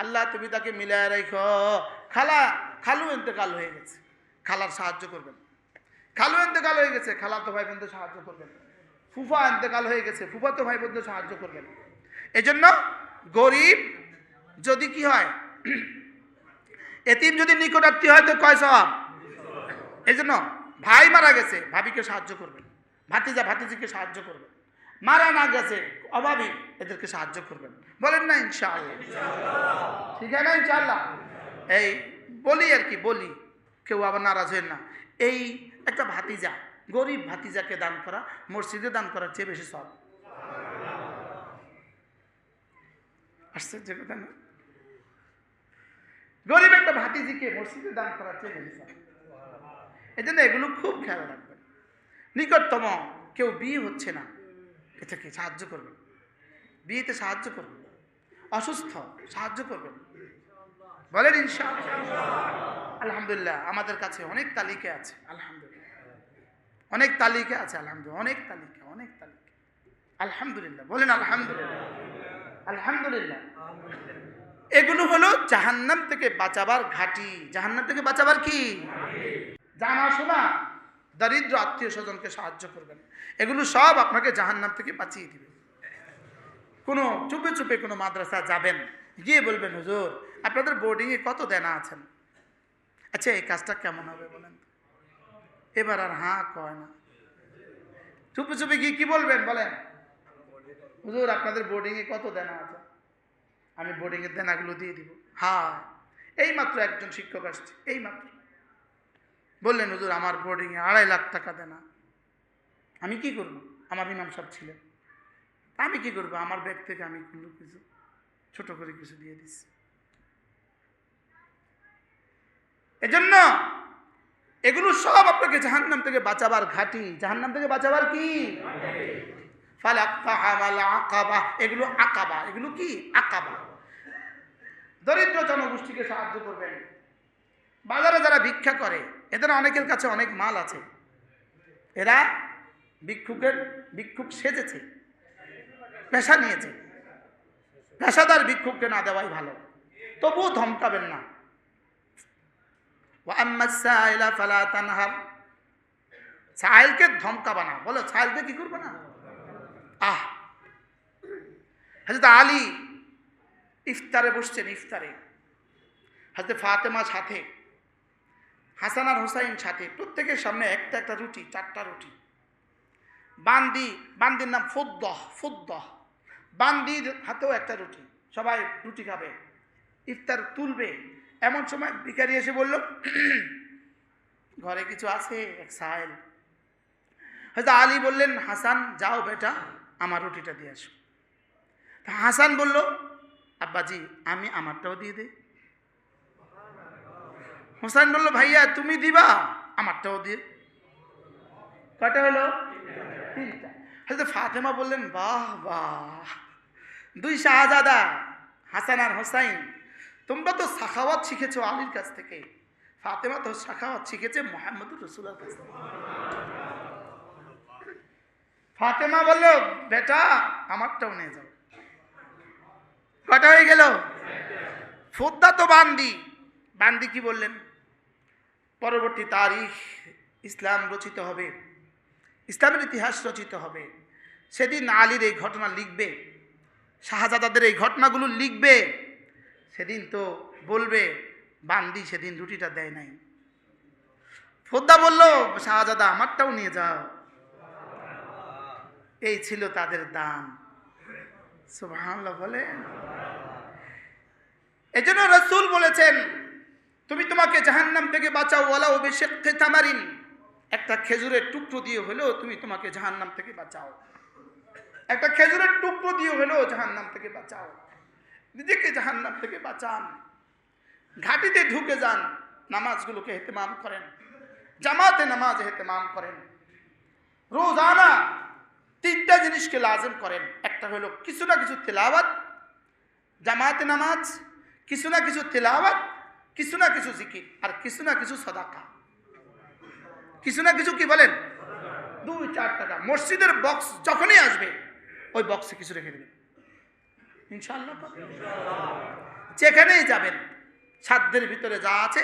Speaker 1: আল্লাহ তুমি তাকে মিলায়া রেখো। খালু ইন্তেকাল হয়ে গেছে, খালার সাহায্য করবেন। খালু ইন্তেকাল হয়ে গেছে, খালাতো ভাই বোনদের সাহায্য করবেন। ফুফা ইন্তেকাল হয়ে গেছে, ফুফাতো ভাই বোনদের সাহায্য করবেন। এজন্য গরিব যদি কি হয়, এতিম যদি নিকটাত্মীয় হয় তো কয় সওয়াব? এজন্য ভাই মারা গেছে, ভাবিকে সাহায্য করবেন। ভাতিজা ভাতিজিকে সাহায্য করবেন। মারা না গেছে অভাবী, এদেরকে সাহায্য করবেন। বলেন না ইনশাআল্লাহ? ঠিক আছে না ইনশাআল্লাহ? এই বলি আর কি, বলি, কেউ আবার নারাজ হবেন না। এই একটা ভাতিজা, গরিব ভাতিজাকে দান করা মসজিদে দান করার চেয়ে বেশি সওয়াব। আশ্চর্য কথা না? গরিব একটা ভাতিজিকে মসজিদে দান করার চেয়ে বেশি সওয়াব। এই জন্য এগুলো খুব খেয়াল রাখবেন। নিকটতম কেউ বিয়ে হচ্ছে না, এটাকে সাহায্য করবেন, বিয়েতে সাহায্য করবেন, অসুস্থ সাহায্য করবেন, বলেন ইনশাআল্লাহ। আলহামদুলিল্লাহ আমাদের কাছে অনেক তালিকা আছে, আলহামদুলিল্লাহ অনেক তালিকা আছে, আলহামদুলিল্লাহ অনেক তালিকা, অনেক তালিকা, আলহামদুলিল্লাহ বলেন আলহামদুলিল্লাহ, আলহামদুলিল্লাহ। এগুলো হলো জাহান্নাম থেকে বাঁচাবার ঘাঁটি। জাহান্নাম থেকে বাঁচাবার কি? জানাশোনা দরিদ্র আত্মীয় স্বজনকে সাহায্য করবেন, এগুলো সব আপনাকে জাহান্নাম থেকে বাঁচিয়ে দিবে। কোনো চুপে চুপে কোনো মাদ্রাসা যাবেন, গিয়ে বলবেন হুজুর আপনাদের বোর্ডিংয়ে কত দেনা আছেন, আচ্ছা এই কাজটা কেমন হবে বলেন, এবার আর হ্যাঁ কয় না। চুপে চুপে গিয়ে কি বলবেন বলেন, হুজুর আপনাদের বোর্ডিংয়ে কত দেনা আছে, আমি বোর্ডিংয়ের দেনাগুলো দিয়ে দিব। হ্যাঁ এই মাত্র একজন শিক্ষক আসছে, এই মাত্র বললেন হুজুর আমার বোর্ডিংয়ে 2.5 লাখ টাকা দেনা। আমি কি করব? আমার ইমাম সাহেব ছিলেন, আমি কি করব? আমার ব্যাগ থেকে আমি কিছু ছোট করে কিছু দিয়ে দিচ্ছি। এজন্য এগুলো সব আপনাকে জাহান্নাম থেকে বাঁচাবার ঘাঁটি। জাহান্নাম থেকে বাঁচাবার কি? আকাবা, এগুলো আকাবা। এগুলো কি? আকাবা। দরিদ্র জনগোষ্ঠীকে সাহায্য করবেন। বাজারে যারা ভিক্ষা করে, এদের অনেকের কাছে অনেক মাল আছে, এরা ভিক্ষুক সেজেছে, পেশা নিয়েছে। পেশাদার ভিক্ষুককে না দেওয়াই ভালো, তবুও ধমকাবেন না। সাইলকে ধমকাবা না, বলো সাইলকে কি করবো না। হযরত আলী ইফতারে বসছেন, ইফতারে হযরত ফাতেমা সাথে, হাসান আর হুসাইন সাথে, প্রত্যেকের সামনে একটা একটা রুটি, 4টা রুটি। বান্দির নাম ফুদ্দহ, বান্দির হাতেও একটা রুটি, সবাই রুটি খাবে, ইফতার তুলবে। এমন সময় ভিখারি এসে বলল ঘরে কিছু আছে, এক সাইল। হয়তো আলী বললেন হাসান যাও বেটা আমার রুটিটা দিয়ে আসো। হাসান বলল আব্বাজি আমি আমারটাও দিয়ে দে। হোসেন বলল ভাইয়া তুমি দিবা, আমারটাও দিয়ে। কয়টা হলো? 3টা। হয়তো ফাতেমা বললেন বাহ বাহ, 2 শাহজাদা হাসান আর হোসাইন, তোমরা তো সাখাওয়াত শিখেছো আলীর কাছ থেকে। ফাতেমা তো সাখাওয়াত শিখেছে মুহাম্মদুর রাসূলের কাছ থেকে। ফাতেমা বলল বেটা আমারটাও নিয়ে যাও। কটা হয়ে গেল? ফুদ্দা তো বান্দি কি বললেন? পরবর্তী তারিখ ইসলাম রচিত হবে, ইসলামের ইতিহাস রচিত হবে। সেদিন আলীর এই ঘটনা লিখবে, শাহজাদাদের এই ঘটনাগুলো লিখবে। সেদিন তো বলবে বান্দি সেদিন রুটিটা দেয় নাই। ফুদ্দা বলল শাহজাদা আমারটাও নিয়ে যাও। এই ছিল তাদের দান। সুবহানাল্লাহ বলেন। এজন্য রাসূল বলেছেন তুমি তোমাকে জাহান্নাম থেকে বাঁচাও, ওয়ালাউ বিশিক্কি তামারিন, একটা খেজুরের টুকরো দিয়ে হলেও তুমি তোমাকে জাহান্নাম থেকে বাঁচাও। একটা খেজুরের টুকরো দিয়ে হলেও জাহান্নাম থেকে বাঁচাও। নিজেকে জাহান্নাম থেকে বাঁচান। ঘাটিতে ঢুকে যান, নামাজগুলোকে ইহতিমাম করেন, জামাতে নামাজ ইহতিমাম করেন। রোজানা 3টা জিনিসকে লাজিম করেন। একটা হলো কিছু না কিছু তিলাওয়াত, জামাতে নামাজ, কিছু না কিছু তিলাওয়াত, কিছু না কিছু জিকির, আর কিছু না কিছু সাদাকা। কিছু না কিছু কি বলেন? 2-4 টাকা। মসজিদের বক্স যখনই আসবে ওই বক্সে কিছু রেখে দেবেন ইনশাআল্লাহ। যেখানেই যাবেন সাধ্যের ভিতরে যা আছে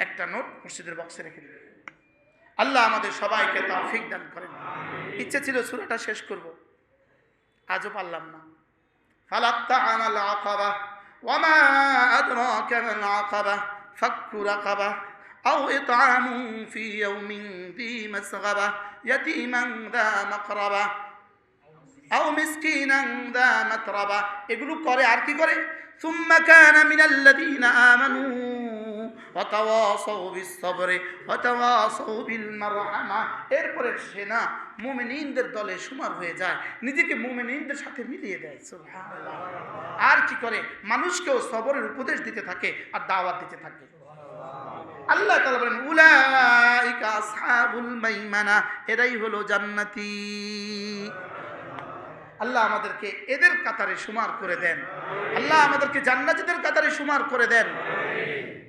Speaker 1: একটা নোট মসজিদের বক্সে রেখে দেবেন। আল্লাহ আমাদের সবাইকে তৌফিক দান করেন। ইচ্ছে ছিল সূরাটা শেষ করব, আজও পারলাম না। ফালাক্তাহামাল আকাবা ওয়ামা আদরাকা মাল আকাবা ফাক্কু রাকাবা আও ইতআমুন ফি ইয়াউমিন যী মাসগাবা ইয়াতীমান যা মাকরাবা আও মিসকিনান যা মাতরাবা। এগুলো করে আর কি করে? সুম্মা কানা মিনাল্লাযীনা আমানু ওয়া তাওয়াসাউ বিস সাবরি ওয়া তাওয়াসাউ বিল মারহামা। এরপরে সে না মুমিনিনদের দলে শুমার হয়ে যায়, নিজেকে মুমিনিনদের সাথে মিলিয়ে দেয়। সুবহানাল্লাহ। আর কি করে? মানুষকেও সবরের উপদেশ দিতে থাকে আর দাওয়াত দিতে থাকে। আল্লাহ তাআলা বলেন উলাইকা আসহাবুল মাইমানা, এরাই হলো জান্নাতি। আল্লাহ আমাদেরকে এদের কাতারে শুমার করে দেন। আল্লাহ আমাদেরকে জান্নাতীদের কাতারে শুমার করে দেন।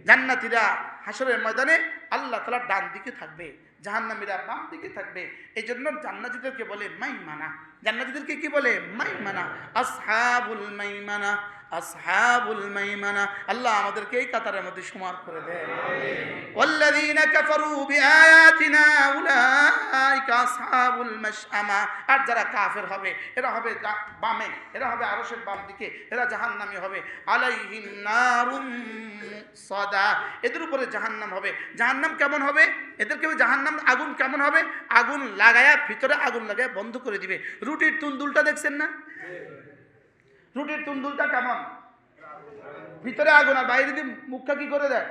Speaker 1: জান্নাতীরা হাসরের ময়দানে আল্লাহ তাআলা ডান দিকে থাকবে, জাহান্নামীরা বাম দিকে থাকবে। এই জন্য জান্নাতীদেরকে বলে মাইমানা। জান্নাতীদেরকে কি বলে? মাইমানা। আসহাবুল মাইমানা, আসহাবুল মাইমানা। আল্লাহ আমাদেরকে এই কাতারের মধ্যে শুমার করে দেন। ওয়াল্লাযীনা কাফারু বিআয়াতিনা উলাইকা আসহাবুল মাশআমা। আর যারা কাফের হবে এরা হবে বামে, এরা হবে আরশের বাম দিকে, এরা জাহান্নামী হবে। আলাইহিম নারুম সাদা, এদের উপরে জাহান্নাম হবে। জাহান্নাম কেমন হবে? এদেরকে জাহান্নাম আগুন কেমন হবে? আগুন লাগায়া, ভিতরে আগুন লাগায়া বন্ধ করে দিবে। রুটির তুন্দুলটা দেখছেন না? রুটির তুন্দুলটা কেমন? ভিতরে আগুন আর বাইরে দিয়ে মুখটা কি করে দেয়?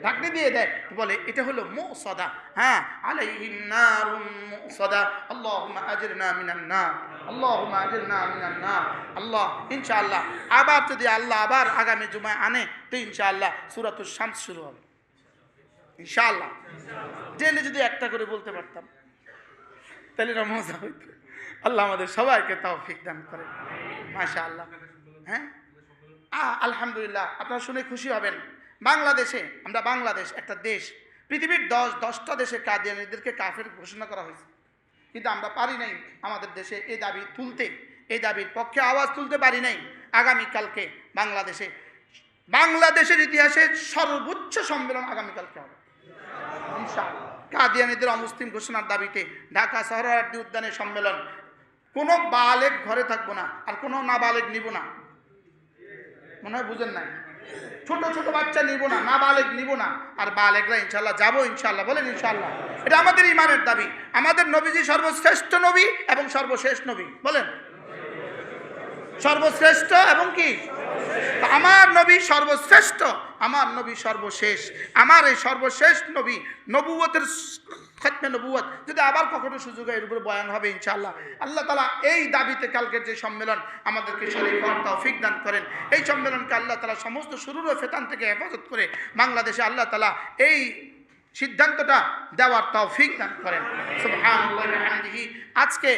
Speaker 1: ঢাকনি দিয়ে দেয়। বলে এটা হলো মুসাদা। হ্যাঁ, আলাইহিম নারুম মুসাদা। আল্লাহুম্মা আজিরনা মিনান নার, আল্লাহুম্মা আজিরনা মিনান নার। আল্লাহ ইনশাআল্লাহ আবার যদি আল্লাহ আবার আগামী জুমায় আনে তো ইনশাআল্লাহ সূরাতুশ শামস শুরু হবে ইনশাআল্লাহ। ডেইলি যদি একটা করে বলতে পারতাম তাহলে এটা মজা হইতো। আল্লাহ আমাদের সবাইকে তৌফিক দান করে। মাশাআল্লাহ। হ্যাঁ, আলহামদুলিল্লাহ। আপনারা শুনে খুশি হবেন, বাংলাদেশে, আমরা বাংলাদেশ একটা দেশ, পৃথিবীর 10টা দেশে কাদিয়ানীদেরকে কাফের ঘোষণা করা হয়েছে, কিন্তু আমরা পারি নাই আমাদের দেশে এই দাবি তুলতে, এই দাবির পক্ষে আওয়াজ তুলতে পারি নাই। আগামীকালকে বাংলাদেশের ইতিহাসে সর্বোচ্চ সম্মেলন আগামীকালকে হবে ইনশাআল্লাহ। কাদিয়ানীদের অমুসলিম ঘোষণার দাবিতে ঢাকা সোহরাওয়ার্দী উদ্যানে সম্মেলন। কোনো বালেগ ঘরে থাকবো না আর কোনো নাবালেগ নিব না। মনে হয় বুঝেন নাই? ছোট ছোট বাচ্চা নিব না, নাবালেগ নিব না, আর বালেগরা ইনশাআল্লাহ যাবো ইনশাআল্লাহ। বলেন ইনশাআল্লাহ। এটা আমাদের ইমানের দাবি। আমাদের নবীজি সর্বশ্রেষ্ঠ নবী এবং সর্বশেষ নবী। বলেন সর্বশ্রেষ্ঠ এবং কি? আমার নবী সর্বশ্রেষ্ঠ, আমার নবী সর্বশেষ। আমার এই সর্বশেষ নবী, নবুয়তের খতমে নবুয়ত যদি আবার কখনো সুযোগ হয় এর উপরে বয়ান হবে ইনশাআল্লাহ। আল্লাহ তাআলা এই দাবিতে কালকের যে সম্মেলন আমাদেরকে শরীক হওয়ার তৌফিক দান করেন। এই সম্মেলনকে আল্লাহ তাআলা সমস্ত শুরুর ও ফেতান থেকে হেফাজত করে বাংলাদেশে আল্লাহ তাআলা এই সিদ্ধান্তটা দেওয়ার তৌফিক দান করেন। সুবহানাল্লাহি ওয়া বিহামদিহি। আজকে